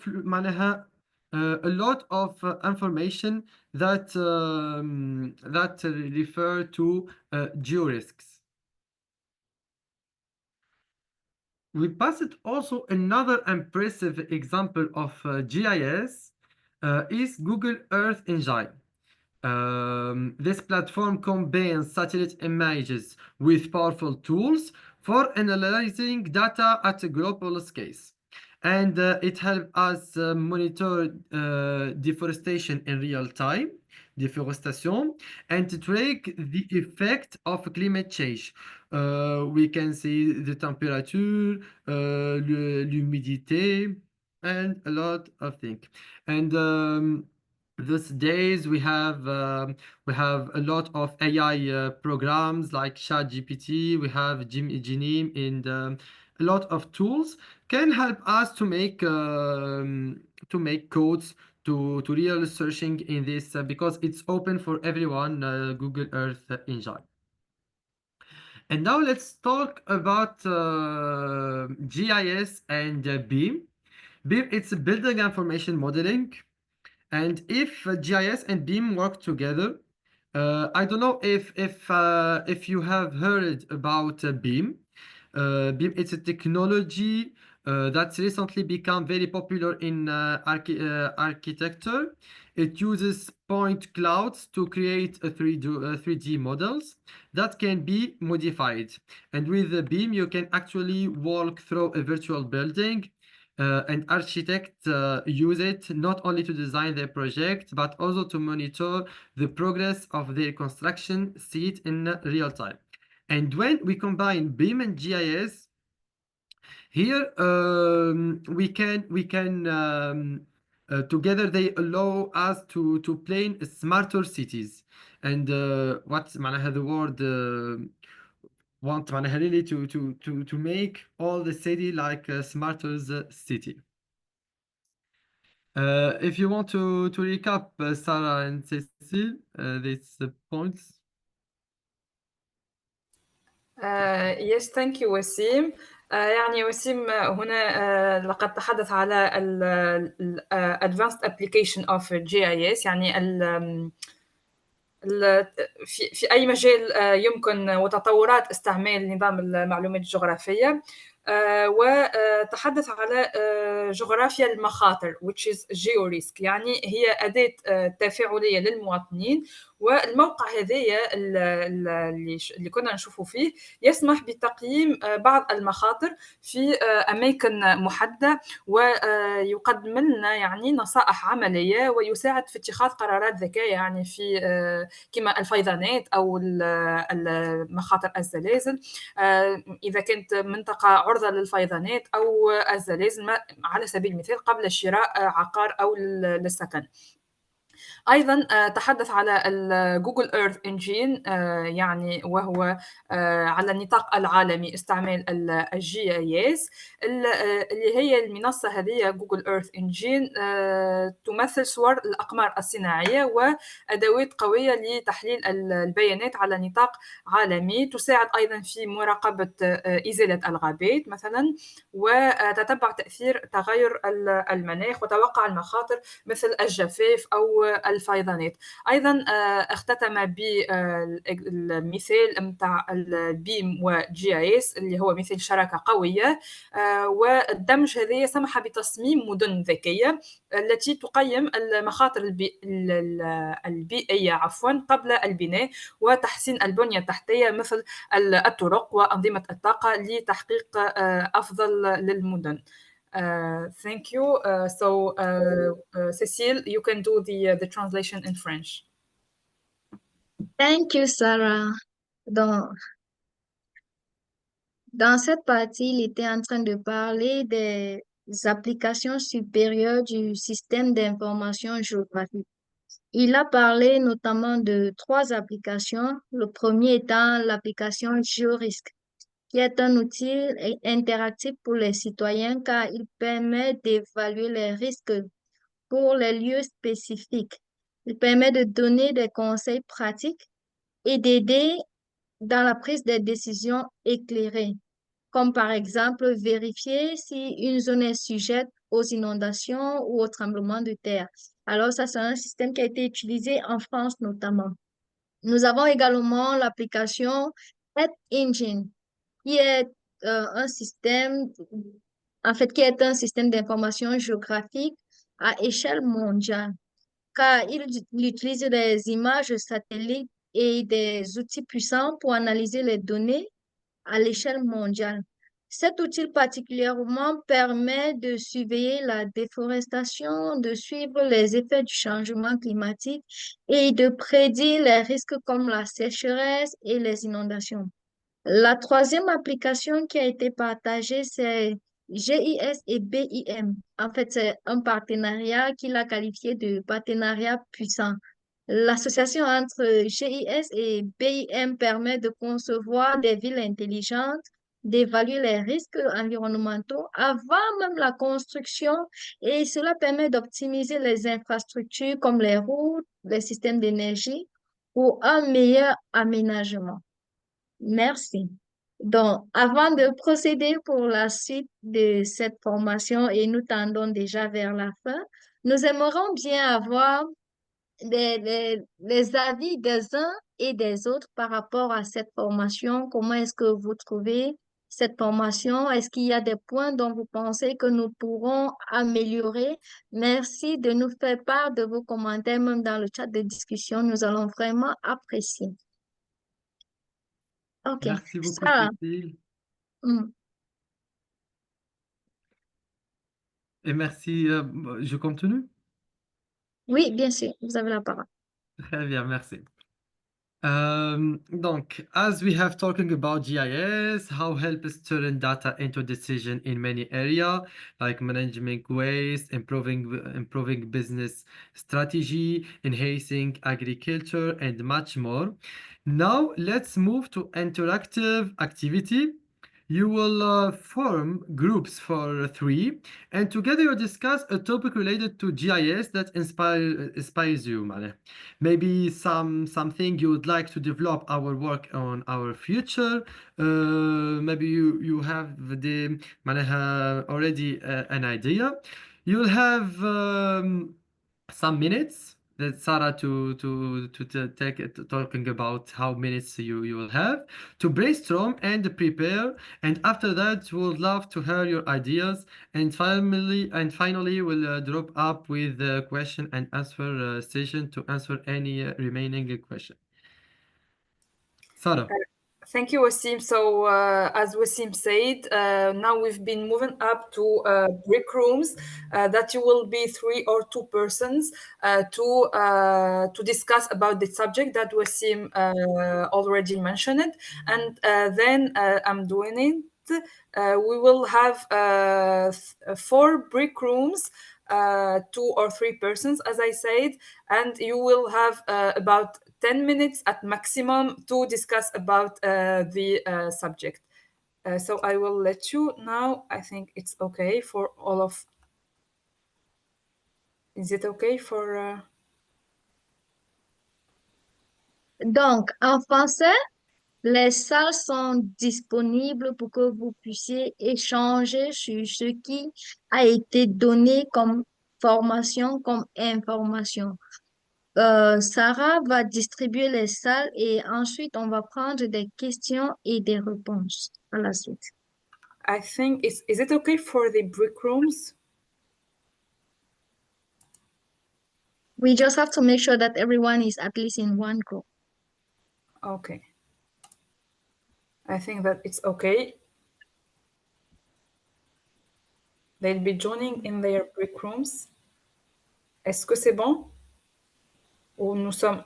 lot of information that refer to georisks. We passed also another impressive example of GIS is Google Earth Engine. This platform combines satellite images with powerful tools for analyzing data at a global scale. And it helps us monitor deforestation in real time, deforestation, and to track the effect of climate change. We can see the temperature, l'humidité, and a lot of things. And these days we have a lot of AI programs like ChatGPT. We have Genome and a lot of tools can help us to make codes to real searching in this because it's open for everyone, Google Earth engine. And now let's talk about GIS and BEAM. BEAM, it's building information modeling. And if GIS and BEAM work together, I don't know if you have heard about BEAM. BEAM, it's a technology that's recently become very popular in architecture. It uses point clouds to create a 3D models that can be modified. And with the BEAM, you can actually walk through a virtual building. And architects use it not only to design their project, but also to monitor the progress of their construction, see it in real time. And when we combine BIM and GIS, here we can together they allow us to plan smarter cities. And what معناها the word want معناها really to make all the city like a smarter city. If you want to recap, Sarah and Cecile, these points. Yes, thank you وسيم. يعني وسيم هنا لقد تحدث على ال advanced application of GIS، يعني في أي مجال يمكن وتطورات استعمال نظام المعلومات الجغرافية. وتحدث على جغرافيا المخاطر which is georisk، يعني هي أداة تفاعلية للمواطنين. والموقع هذايا اللي كنا نشوفه فيه يسمح بتقييم بعض المخاطر في أماكن محددة، ويقدم لنا يعني نصائح عملية ويساعد في اتخاذ قرارات ذكية، يعني في كما الفيضانات أو مخاطر الزلازل، إذا كانت منطقة عرضة للفيضانات أو الزلازل، على سبيل المثال قبل شراء عقار أو للسكن. أيضا تحدث على الجوجل ايرث انجين، يعني وهو على النطاق العالمي استعمال الجي اي اس، اللي هي المنصة هذه جوجل ايرث انجين تمثل صور الأقمار الصناعية وأدوات قوية لتحليل البيانات على نطاق عالمي، تساعد أيضا في مراقبة إزالة الغابات مثلا، وتتبع تأثير تغير المناخ وتوقع المخاطر مثل الجفاف أو الفيضانات. أيضا اختتم بالمثال متاع البيم وجي اي اس اللي هو مثال شراكة قوية، والدمج هذه سمح بتصميم مدن ذكية التي تقيم المخاطر البيئية قبل البناء، وتحسين البنية التحتية مثل الطرق وأنظمة الطاقة لتحقيق أفضل للمدن. Thank you. Cécile, you can do the translation in French. Thank you, Sarah. Dans cette partie, il était en train de parler des applications supérieures du système d'information géographique. Il a parlé notamment de 3 applications. Le premier étant l'application GeoRisk, qui est un outil interactif pour les citoyens car il permet d'évaluer les risques pour les lieux spécifiques. Il permet de donner des conseils pratiques et d'aider dans la prise de décisions éclairées, comme par exemple vérifier si une zone est sujette aux inondations ou aux tremblements de terre. Alors ça, c'est un système qui a été utilisé en France notamment. Nous avons également l'application Earth Engine, qui est un système, en fait, qui est un système d'information géographique à échelle mondiale, car il utilise des images satellites et des outils puissants pour analyser les données à l'échelle mondiale. Cet outil particulièrement permet de surveiller la déforestation, de suivre les effets du changement climatique et de prédire les risques comme la sécheresse et les inondations. La troisième application qui a été partagée, c'est GIS et BIM. En fait, c'est un partenariat qu'il a qualifié de partenariat puissant. L'association entre GIS et BIM permet de concevoir des villes intelligentes d'évaluer les risques environnementaux avant même la construction et cela permet d'optimiser les infrastructures comme les routes, les systèmes d'énergie pour un meilleur aménagement. Merci. Donc, avant de procéder pour la suite de cette formation et nous tendons déjà vers la fin, nous aimerions bien avoir les avis des uns et des autres par rapport à cette formation. Comment est-ce que vous trouvez cette formation? Est-ce qu'il y a des points dont vous pensez que nous pourrons améliorer? Merci de nous faire part de vos commentaires, même dans le chat de discussion. Nous allons vraiment apprécier. OK. Merci beaucoup, Sarah. Cécile. Hmm. Et merci. Je continue? Oui, bien sûr, vous avez la parole. Très bien, merci. Donc, as we have talking about GIS, how helps turn data into decision in many area, like managing waste, improving business strategy, enhancing agriculture, and much more. Now, let's move to interactive activity. You will form groups for three, and together you discuss a topic related to GIS that inspires you, معناها. Maybe something you would like to develop our work on our future. Maybe you have the معناها already an idea. You'll have some minutes that Sarah to take it talking about how minutes you will have to brainstorm and prepare, and after that we would love to hear your ideas, and finally we'll drop up with the question and answer session to answer any remaining question. Sarah. Thank you, Wasim. So, as Wasim said, now we've been moving up to break rooms that you will be 3 or 2 persons to discuss about the subject that Wasim already mentioned, and then I'm doing it. We will have 4 break rooms. 2 or 3 persons, as I said, and you will have about 10 minutes at maximum to discuss about the subject. So I will let you now. I think it's okay for all of. Is it okay for? Donc, en français, les salles sont disponibles pour que vous puissiez échanger sur ce qui a été donné comme formation, comme information. Sarah va distribuer les salles et ensuite on va prendre des questions et des réponses à la suite. I think is it okay for the break rooms? We just have to make sure that everyone is at least in one group. Okay. I think that it's okay. They'll be joining in their break rooms. Est-ce que c'est bon? Ou nous sommes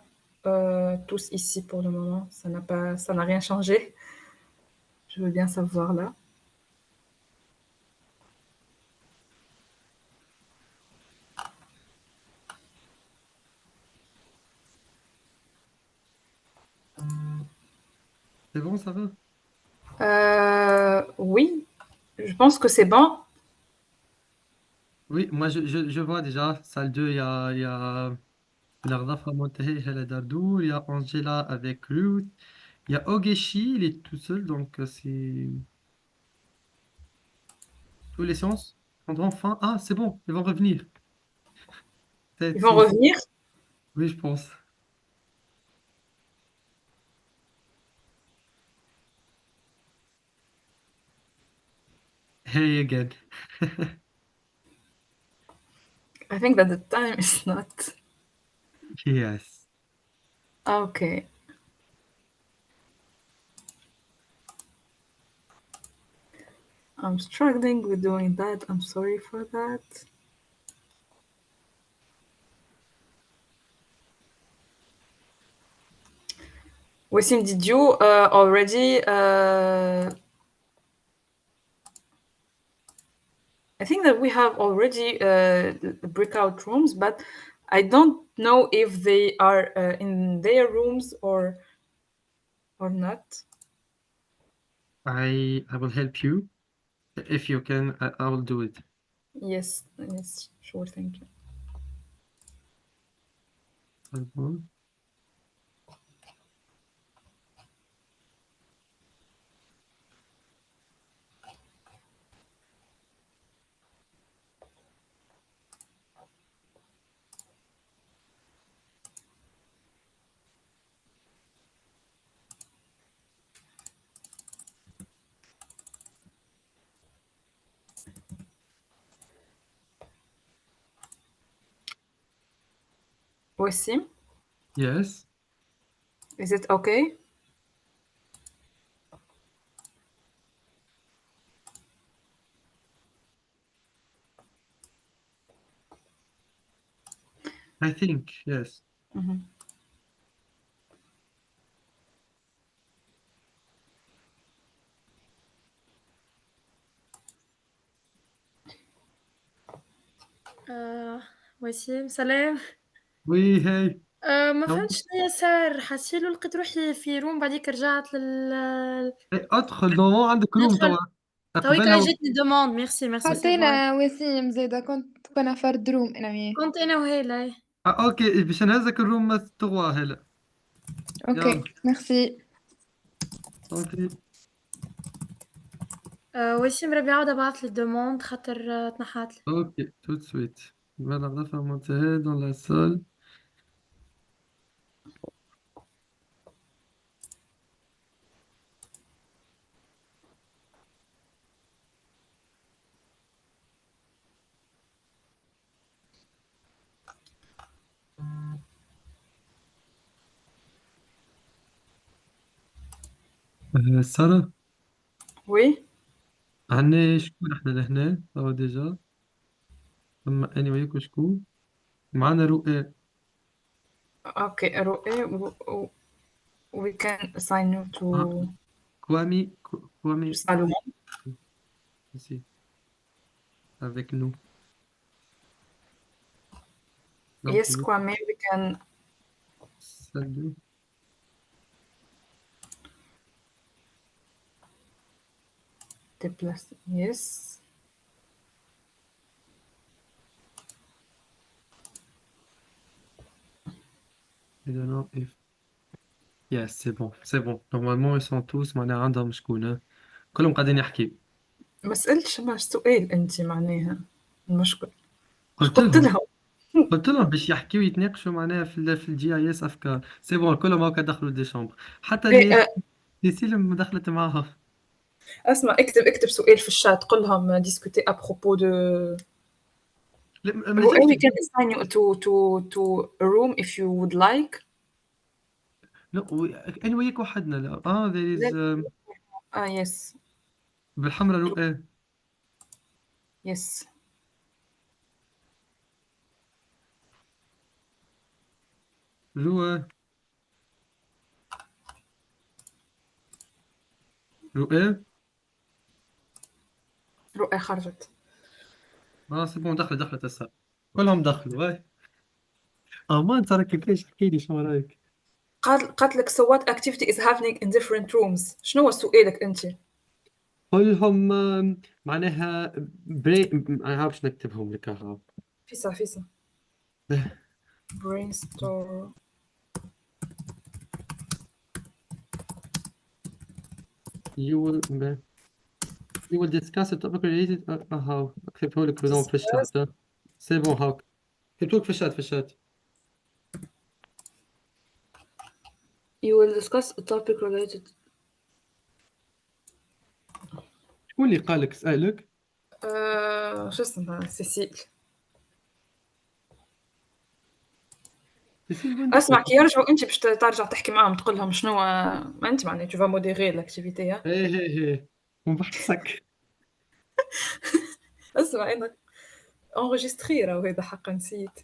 tous ici pour le moment? Ça n'a rien changé. Je veux bien savoir là. C'est bon, ça va? Oui, je pense que c'est bon. Oui, moi je vois déjà, salle 2, il y a Lardafa Montehi, Hela Dardour, il y a Angela avec Ruth, il y a Ogeshi, il est tout seul, donc c'est tous les séances prendront fin. Ah, c'est bon, ils vont revenir. Ils vont revenir. Oui, je pense. Hey again. I think that the time is not. Yes. Okay. I'm struggling with doing that. I'm sorry for that. Wasim, did you already? I think that we have already breakout rooms, but I don't know if they are in their rooms or not. I will help you. If you can, I will do it. Yes, yes, sure, thank you. Hold on. Wassim, Yes. is it okay? I think yes. وسيم سلام. Oui, hey. ما Non. فهمتش شنيا صار، حسيت لقيت روحي في روم بعديك رجعت إيه، ادخل نو عندك روم ندخل. توا. تويك قبلها جاتني دوموند. ميرسي ميرسي سي بون. حطينا وسيم زيدا، كنا فرد روم انا وياه. كنت انا وهيلا. اوكي باش نهزك الروم تغوا هلا. يلا اوكي ميرسي. اوكي. وسيم ربي عاود بعث لي دوموند خاطر تنحات لي. Ok, tout de suite. Voilà, on va faire monter dans la salle. سارة، Oui, عنا شكون احنا لهنا توا ديجا. اما اني وياك شكون معنا رؤى. okay, we can assign you آه، to كوامي Salomon. ici avec nous. Donc Yes, Kwame, we can salut. déplace. Yes. I don't know if yes c'est bon normalement ils sont tous معناها عندهم شكون كلهم قاعدين يحكي. ما سألتش ما سؤال أنت معناها المشكل. مش قلت قلت لهم لهم؟ قلت لهم باش يحكيو يتناقشوا معناها في الجي اي اس افكار. سي بون كلهم هاكا دخلوا دي شامبر حتى إيه، اللي سيلم دخلت معاها. اسمع، اكتب سؤال في الشات، قل لهم ديسكوتي ابروبو دو. لا رؤى we مازلت. can assign you to a room if you would like. لا انا وياك وحدنا لا there لا is يس بالحمراء رؤى. يس. رؤى رؤى رؤى خرجت. سي بون دخلت هسه كلهم دخلوا هاي. ما انت راك كيفاش احكي لي شنو رايك. قالت لك so what activity is happening in different rooms. شنو هو سؤالك أنت؟ كلهم معناها ما عارفش نكتبهم لك ها. فيسا brainstorm. you will discuss a topic related هاو كتبته لك بدون في discuss. الشات. سي بون هاك كتبته لك في الشات. You will discuss a topic related. شكون اللي قال لك سألك؟ شو اسمها سيسيل. سيسيل وين اسمع دخلت؟ كي يرجعوا انت باش ترجع تحكي معاهم تقول لهم شنو ما انت معناها tu vas modérer l'activité. ايه ومن بعد سك. اسمع انا انغجستري راهو هذا حقا نسيت.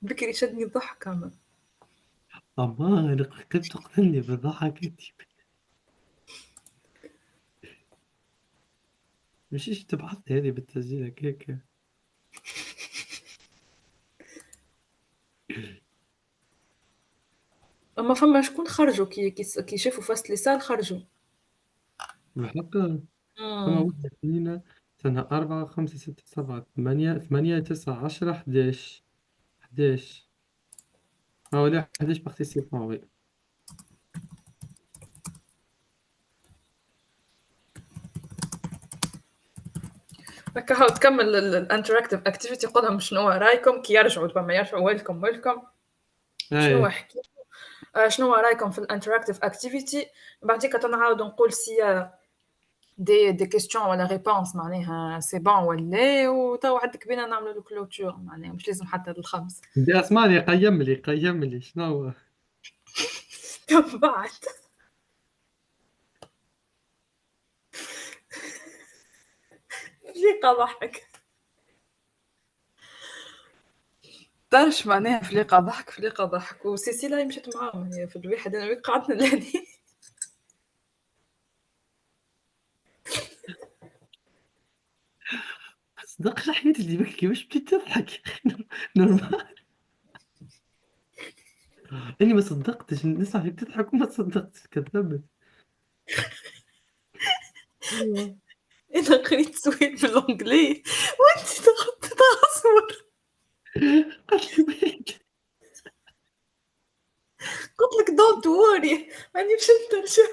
بكري شدني الضحك انا. أما كنت تقتلني بالضحك انت. مشيش تبعث لي هذه بالتسجيل هيك. أما فما شكون خرجوا كي شافوا فصل لي سال خرجوا. بالحق فما إمم. واحد اثنين سنة 4 5 6 7 8 9 10 11 ولا 11 بارتيسيبون وي. هاكا هاو تكمل الinteractive activity قُل لهم شنو رايكم كي يرجعوا فما يرجعوا welcome. شنو ايه احكي شنو رايكم في الinteractive activity بعديك تنعاود نقول سي دي questions ولا réponses معناها سي بون ولا وتوا عندك بينا نعملوا الclôture معناها مش لازم حتى لل5. بدي اسمعني قيم لي شنو هو. من بعد فليقة ضحك تعرفش معناها فليقة ضحك وسيسيلا مشات معاهم هي في الواحد أنا وياك قعدنا لهني صدق حياتي اللي بك كيفاش بديت تضحك يا اخي نورمال. اني ما صدقتش نسمع فيك تضحك وما صدقتش كذبت. ايوه أنا قريت سؤال بالإنجلي وأنت تصور قالت لي ويك قلت لك دونت ووري راني باش نترجم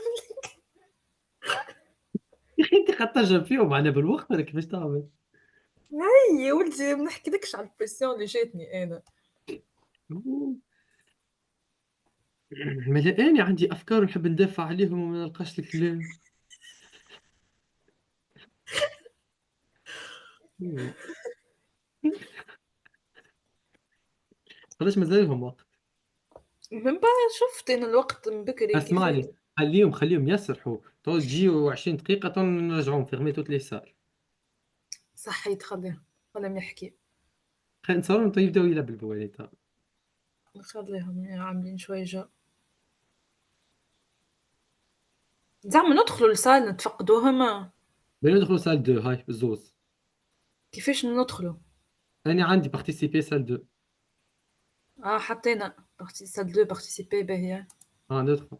يا اخي انت خاطر فيهم معنا بالوقت ولا كيفاش تعمل. هي يا ولدي ما نحكيلكش على البريسيون اللي جاتني أنا ملاني عندي افكار ونحب ندافع عليهم وما نلقاش الكلام. أيوة. خلاص مازال لهم وقت. من بعد شفت أنا الوقت من بكري كيف اسمعني خليهم يسرحوا تو تجيو 20 دقيقة تو نرجعوهم في غميتو لي سال. صحيت خليهم يحكي خلينا نتصوروا تو يبداو يلعبوا البواليتا. نخليهم عاملين شوية جو زعما ندخلوا لسال نتفقدوهم بين ندخلوا سال 2 هاي بالزوز. كيفاش ندخلوا انا عندي بارتيسيبي سال 2. حطينا سال 2 بارتيسيبي باهية اه ندخل.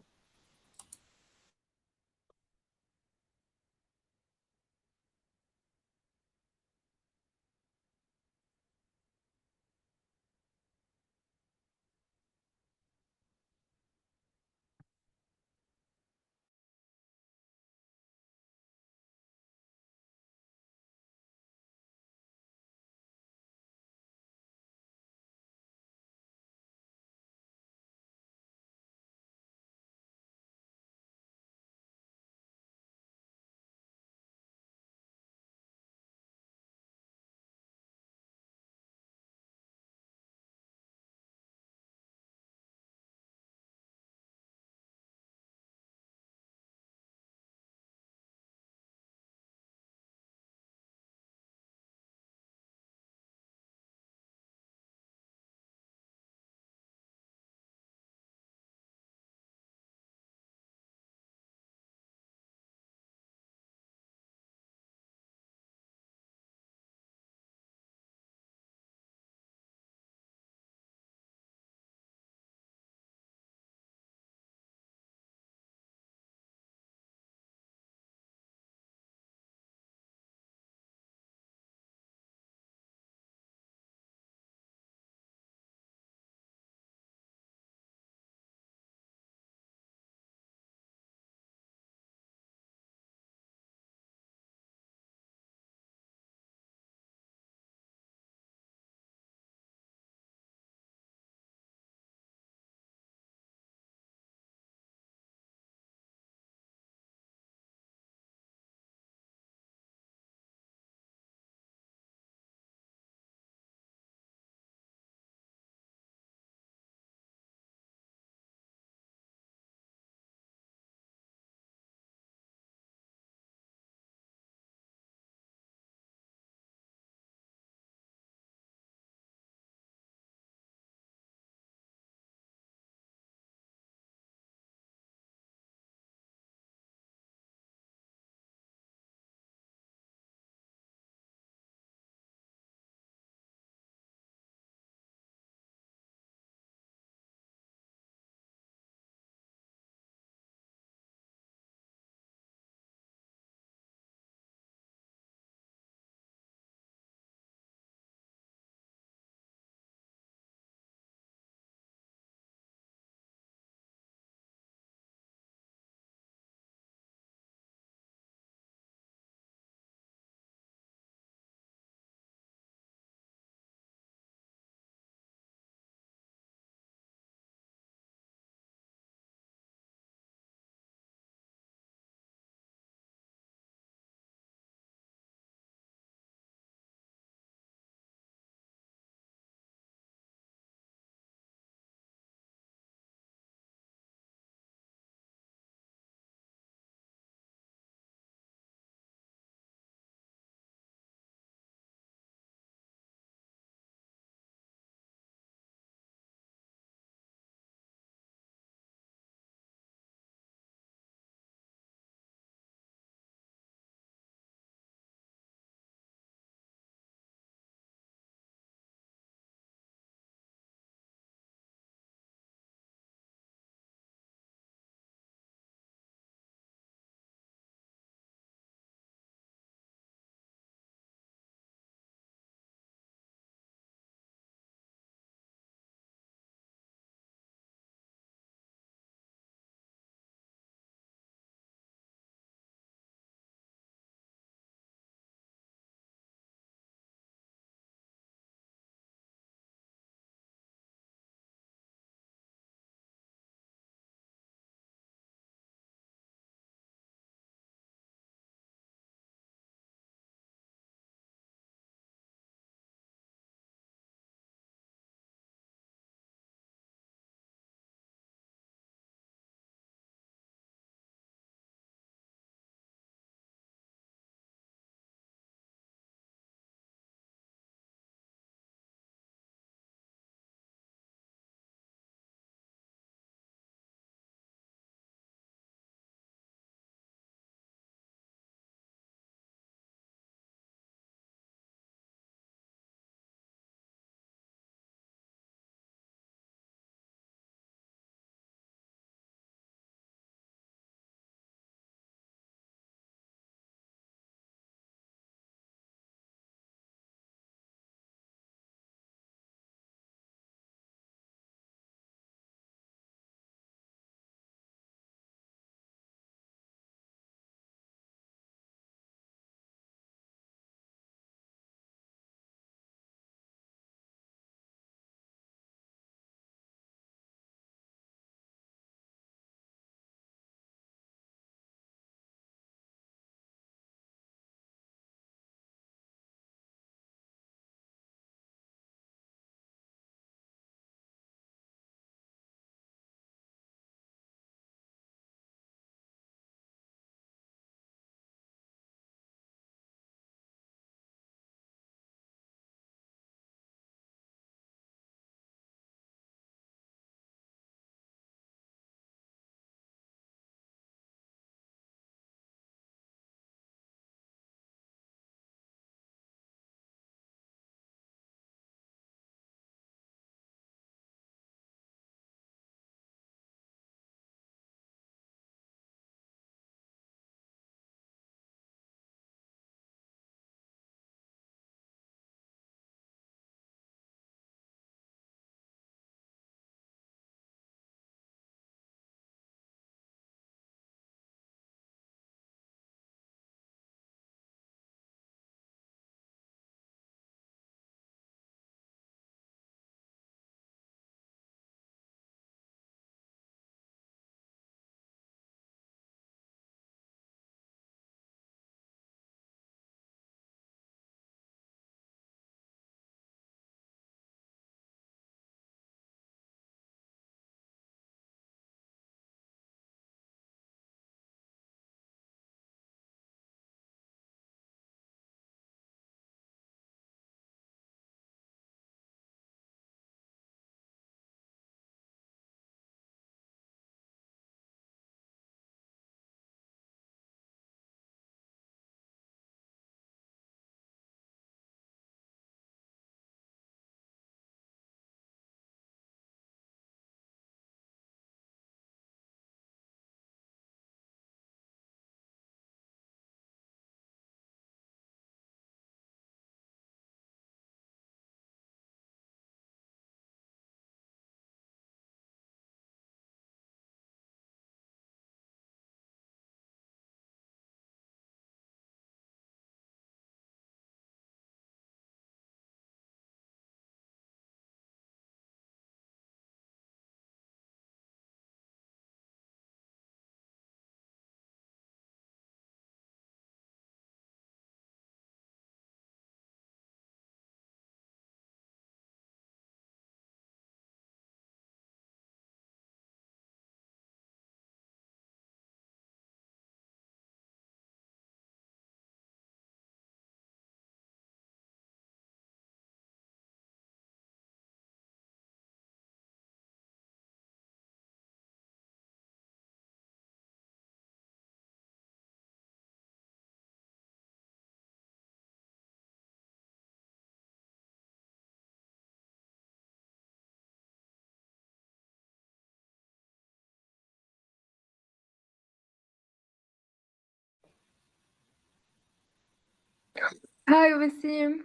Hi, Wasim.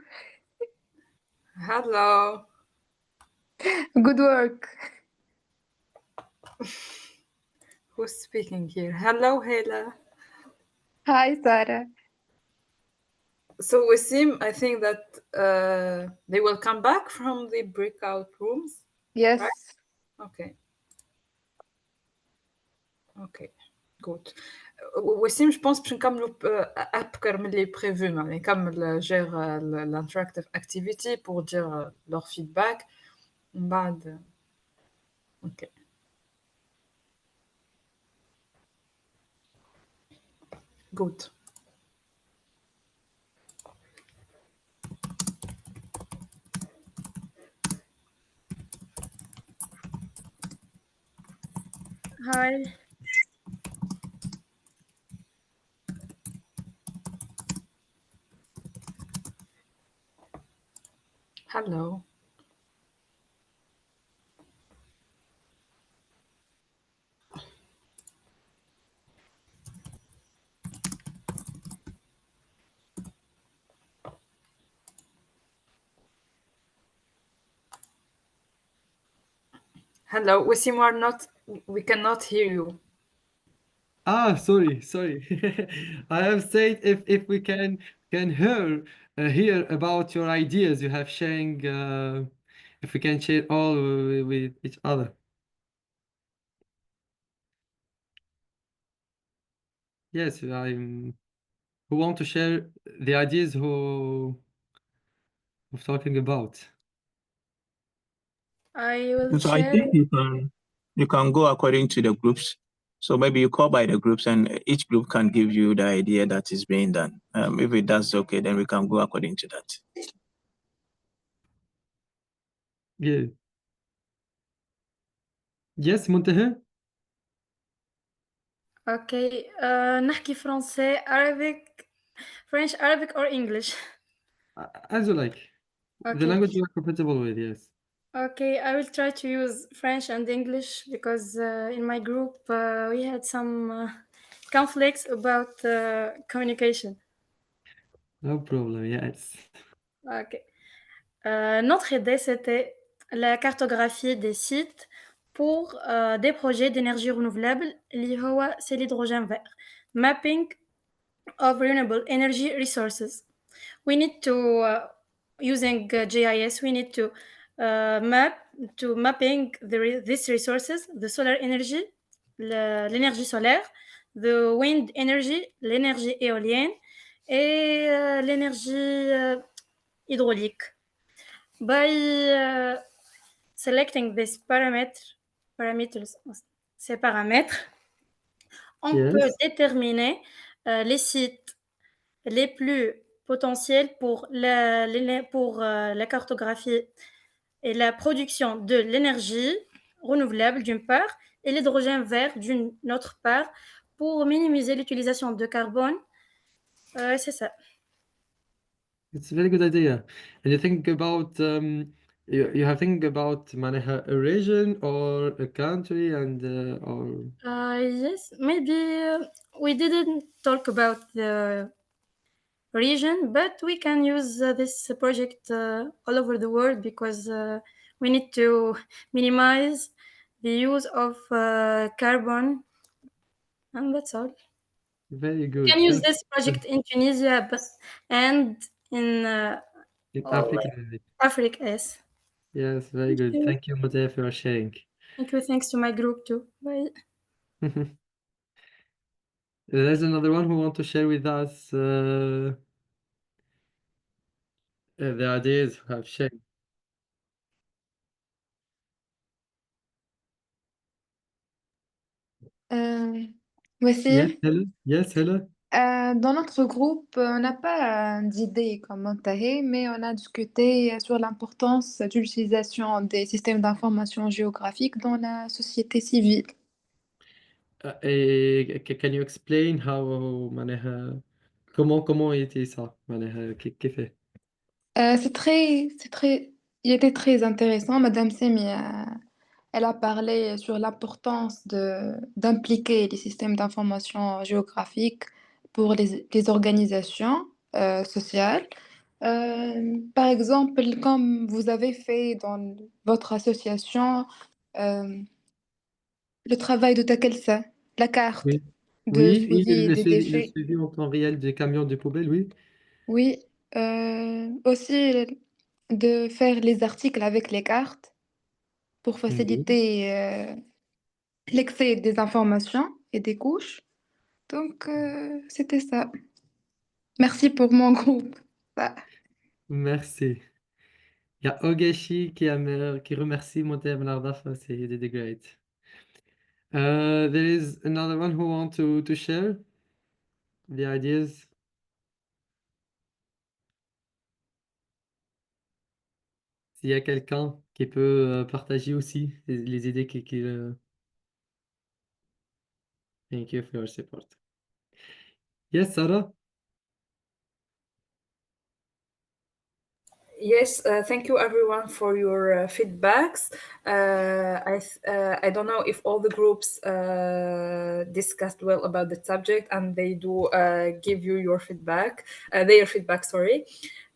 Hello. Good work. Who's speaking here? Hello, Hela. Hi, Sarah. So Wasim, I think that they will come back from the breakout rooms. Yes. Okay. Ok, good. وسيم je pense باش نكملوا أبكر من اللي prévu معناها نكمل جير l'interactive activity pour dire leur feedback من بعد ok good. Hi. Hello. Hello, Wasim, we cannot hear you. Ah, sorry. I have said if we can hear about your ideas you have sharing, if we can share all with each other. Yes, who want to share the ideas who of talking about. I will So I share. think you can go according to the groups. So maybe you call by the groups, and each group can give you the idea that is being done. If it does okay, then we can go according to that. Yeah. Yes, Muntaha? Okay. نحكي فرنسي, Arabic, French, Arabic or English? As you like. The Okay. language you are comfortable with, yes. Okay, I will try to use French and English because in my group we had some conflicts about communication. No problem, yes. Ok. Notre idée, c'était la cartographie des sites pour des projets d'énergie renouvelable, اللي هو c'est l'hydrogène vert. Mapping of renewable energy resources. We need to, using GIS, we need to mapping these resources, the solar energy, l'énergie solaire, the wind energy, l'énergie éolienne, et l'énergie hydraulique. By selecting these parameters, ces paramètres, on peut Yes. déterminer les sites les plus potentiels pour la cartographie et la production de l'énergie renouvelable d'une part et l'hydrogène vert d'une autre part pour minimiser l'utilisation de carbone. C'est ça. It's a very good idea. And you think about you have think about معناها a region or a country and or Yes, maybe we didn't talk about the region, but we can use this project all over the world because we need to minimize the use of carbon, and that's all. very We good. can use Thank this project in Tunisia and in in all Africa. Maybe. Africa. Yes. Yes, very good. you. Thank you, Mate, for sharing. Thank you. Thanks to my group too. Bye. There's another one who want to share with us the ideas who have shared. Voici. Yes, hello. Yes, hello. Dans notre groupe, on n'a pas d'idée comme Montahe, mais on a discuté sur l'importance de l'utilisation des systèmes d'information géographique dans la société civile. Can you explain how معناها comment était ça معناها كيف Il était très intéressant. Madame Semi, elle a parlé sur l'importance d'impliquer les systèmes d'information géographique pour les organisations sociales Par exemple, comme vous avez fait dans votre association, euh, le travail de Takelsa, la carte Oui, de oui, suivi des le déchets. suivi en temps réel des camions de poubelle, oui. Oui, aussi de faire les articles avec les cartes pour Oui. faciliter l'accès des informations et des couches. Donc, c'était ça. Merci pour mon groupe. Bah, Merci. Il y a Ogeshi qui remercie Monteb Lardaf, c'est he did great. There is another one who want to share the ideas. S'il y a quelqu'un qui peut partager aussi les idées Thank you for your support. Yes, Sarah? Yes, thank you everyone for your feedbacks. I don't know if all the groups discussed well about the subject and they do give you your feedback, their feedback, sorry.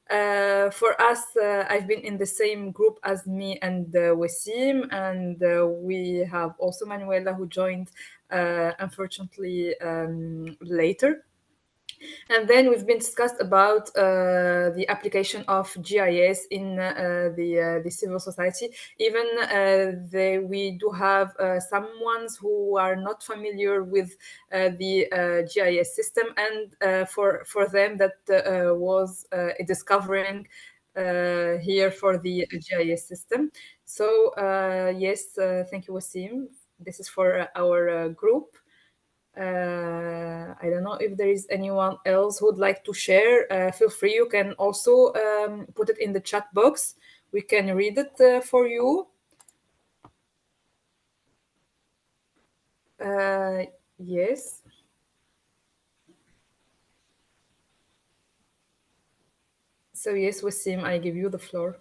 For us, I've been in the same group as me and Wasim, and we have also Manuela who joined unfortunately later. And then we've been discussed about the application of GIS in the civil society. Even we do have some ones who are not familiar with the GIS system, and for them that was a discovering here for the GIS system. So yes, thank you, Wasim. This is for our group. I don't know if there is anyone else who would like to share. Feel free. You can also put it in the chat box. We can read it for you. Yes. So yes, Wasim, I give you the floor.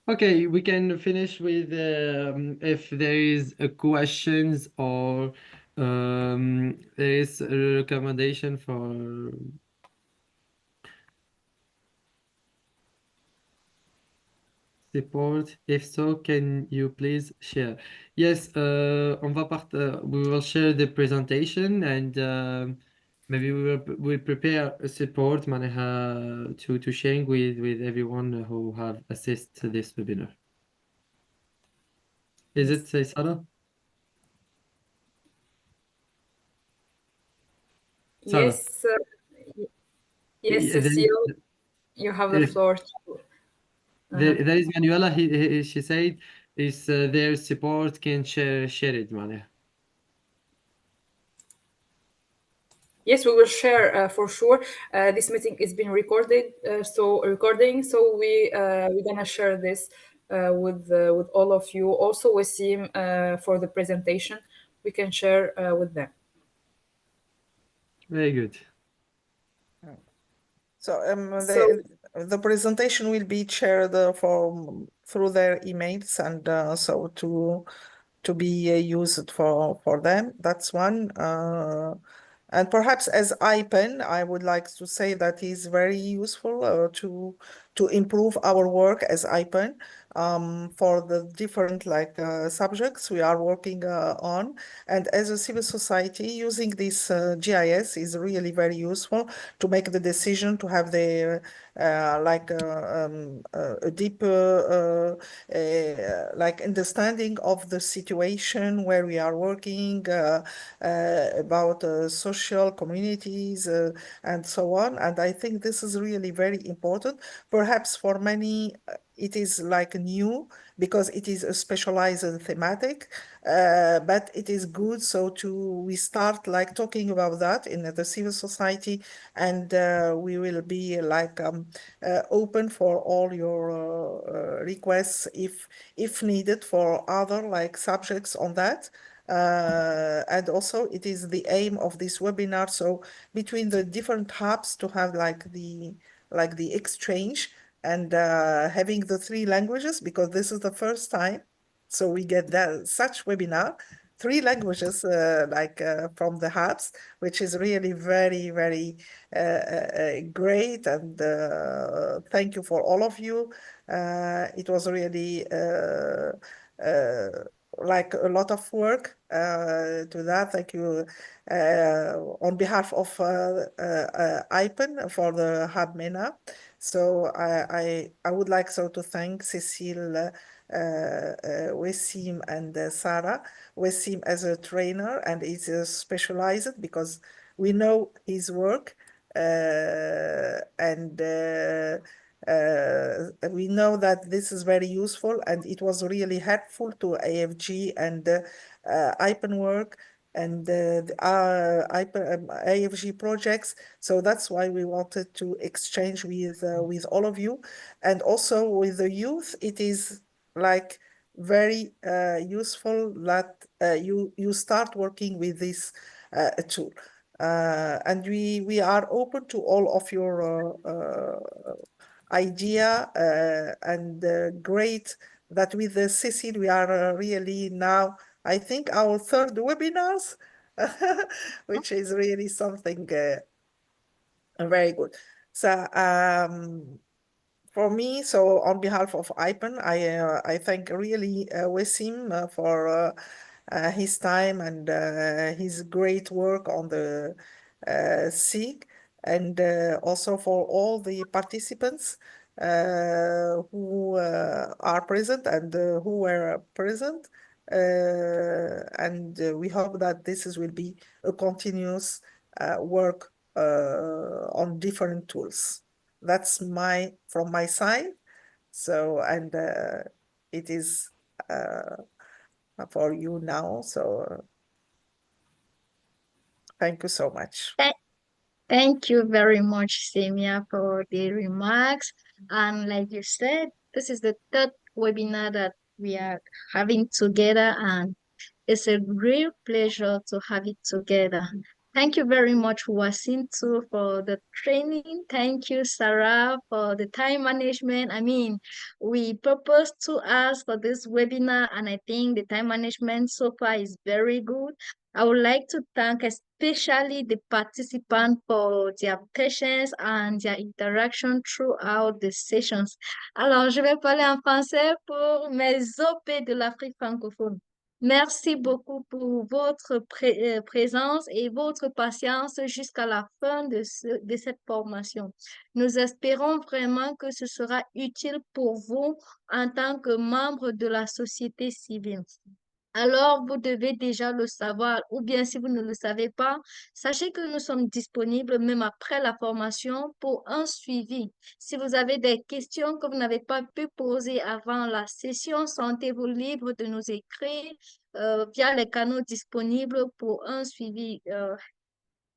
Okay, we can finish with if there is a questions or there is a recommendation for support. If so, can you please share? Yes, we will share the presentation and maybe we prepare a support معناها to sharing with everyone who have assist this webinar. Is it Sarah? Sarah. Yes. Yes, There is- Cecile, you have the floor. there is Manuela. She said is their support can share it معناها. Yes, we will share for sure. This meeting is being recorded, so we're gonna share this with all of you. Also, Wasim for the presentation, we can share with them. Very good. So So the presentation will be shared through their emails and so to be used for them. That's one. And perhaps as IPEN, I would like to say that is very useful to improve our work as IPEN for the different subjects we are working on. And as a civil society, using this GIS is really very useful to make the decision to have a deep understanding of the situation where we are working about social communities and so on. And I think this is really very important. Perhaps for many, it is like new because it is a specialized thematic, but it is good. So we start like talking about that in the civil society, and we will be open for all your requests if needed for other subjects on that. And also it is the aim of this webinar, so between the different hubs to have the exchange and having the 3 languages, because this is the first time so we get that such webinar 3 languages from the hubs, which is really very, very great. And thank you for all of you. It was really like a lot of work to that. Thank you on behalf of IPEN for the Hub MENA. So I would like to thank Cécile, Wassim, and Sarah. Wassim as a trainer, and he's specialized because we know his work, and we know that this is very useful, and it was really helpful to AFG and IPEN work and the AFG projects. So that's why we wanted to exchange with all of you, and also with the youth. It is like very useful that you start working with this tool. And we are open to all of your idea, and great that with the Cecile we are really now, I think, our 3rd webinars, which is really something very good. So for me, so on behalf of IPEN, I thank really Wassim for his time and his great work on the SIG, and also for all the participants who are present and who were present. And we hope that this will be a continuous work on different tools. That's from my side. So, and it is for you now. So thank you so much. Thank you very much, Samia, for the remarks. And like you said, this is the 3rd webinar that we are having together, and it's a real pleasure to have it together. Thank you very much, Wasim, too, for the training. Thank you, Sarah, for the time management. I mean, we proposed to us for this webinar, and I think the time management so far is very good. I would like to thank especially the participants for their patience and their interaction throughout the sessions. Alors, je vais parler en français pour mes OP de l'Afrique francophone. Merci beaucoup pour votre présence et votre patience jusqu'à la fin de cette formation. Nous espérons vraiment que ce sera utile pour vous en tant que membre de la société civile. Alors, vous devez déjà le savoir, ou bien si vous ne le savez pas, sachez que nous sommes disponibles même après la formation pour un suivi. Si vous avez des questions que vous n'avez pas pu poser avant la session, sentez-vous libre de nous écrire via les canaux disponibles pour un suivi.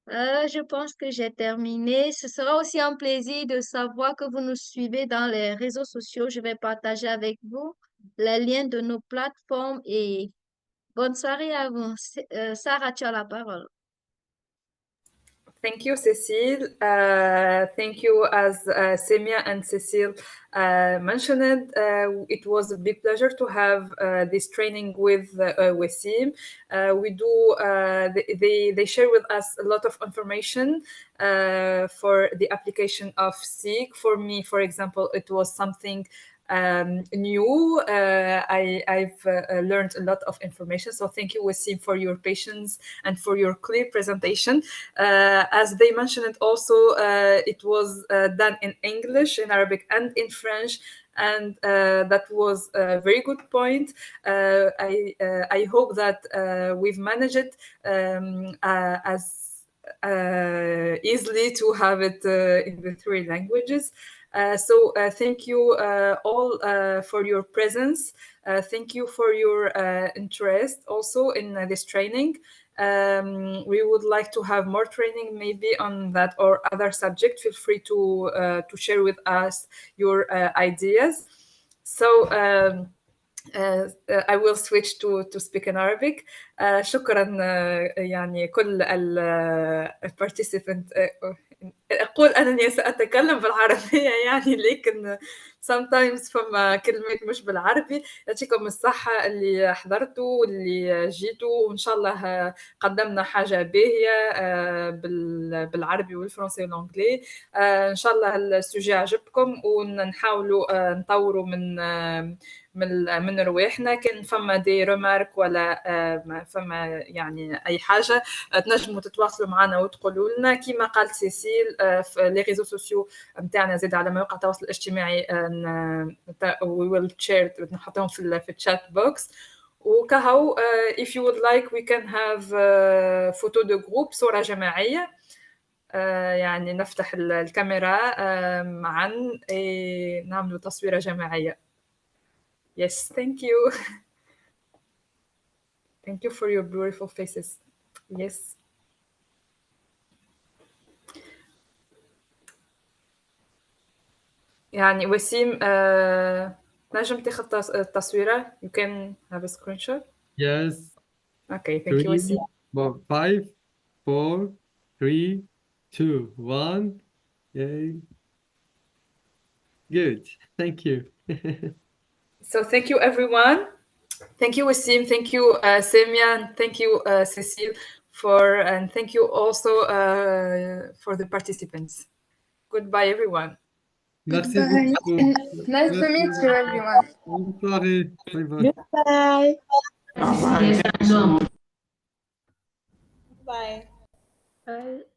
Je pense que j'ai terminé. Ce sera aussi un plaisir de savoir que vous nous suivez dans les réseaux sociaux. Je vais partager avec vous les liens de nos plateformes et bonne soirée à vous. Sarah, tu as la parole. Thank you, Cécile. Thank you, as Semia and Cécile mentioned. It was a big pleasure to have this training with Wassim. They share with us a lot of information for the application of SIG. For me, for example, it was something new. I've learned a lot of information. So thank you, Wassim, for your patience and for your clear presentation. As they mentioned it also, it was done in English, in Arabic, and in French. And that was a very good point. I hope that we've managed it as easily to have it in the 3 languages. So thank you all for your presence. Thank you for your interest also in this training. We would like to have more training maybe on that or other subject. Feel free to share with us your ideas. So I will switch to speak in Arabic. شكرا يعني كل participant أقول أنني سأتكلم بالعربية يعني، لكن sometimes فما كلمات مش بالعربي. يعطيكم الصحة اللي حضرتوا واللي جيتوا، وإن شاء الله قدمنا حاجة باهية بالعربي والفرنسي والإنجلي. إن شاء الله السوجي عجبكم، ونحاولوا نطوروا من رواحنا. كان فما دي ريمارك ولا فما يعني أي حاجة، تنجموا تتواصلوا معنا وتقولوا لنا. كيما قالت سيسيل، في لي ريزو سوسيو نتاعنا زاد على مواقع التواصل الاجتماعي، we will share، نحطهم في الشات بوكس. وكهو if you would like we can have photo de group، صورة جماعية. يعني نفتح الكاميرا معا نعمل تصويرة جماعية. Yes, thank you. Thank you for your beautiful faces. Yes. يعني وسيم، نجم تاخد التصويرة. You can have a screenshot. Yes. Okay, thank you وسيم. 5, 4, 3, 2, 1. Yay. Good. Thank you. So thank you everyone. Thank you Wasim, thank you Semia, and thank you Cecile and thank you also for the participants. Goodbye everyone. Merci Bye. beaucoup. Nice to meet you, everyone. Bonne soirée. Bye bye. Goodbye. Bye. Bye.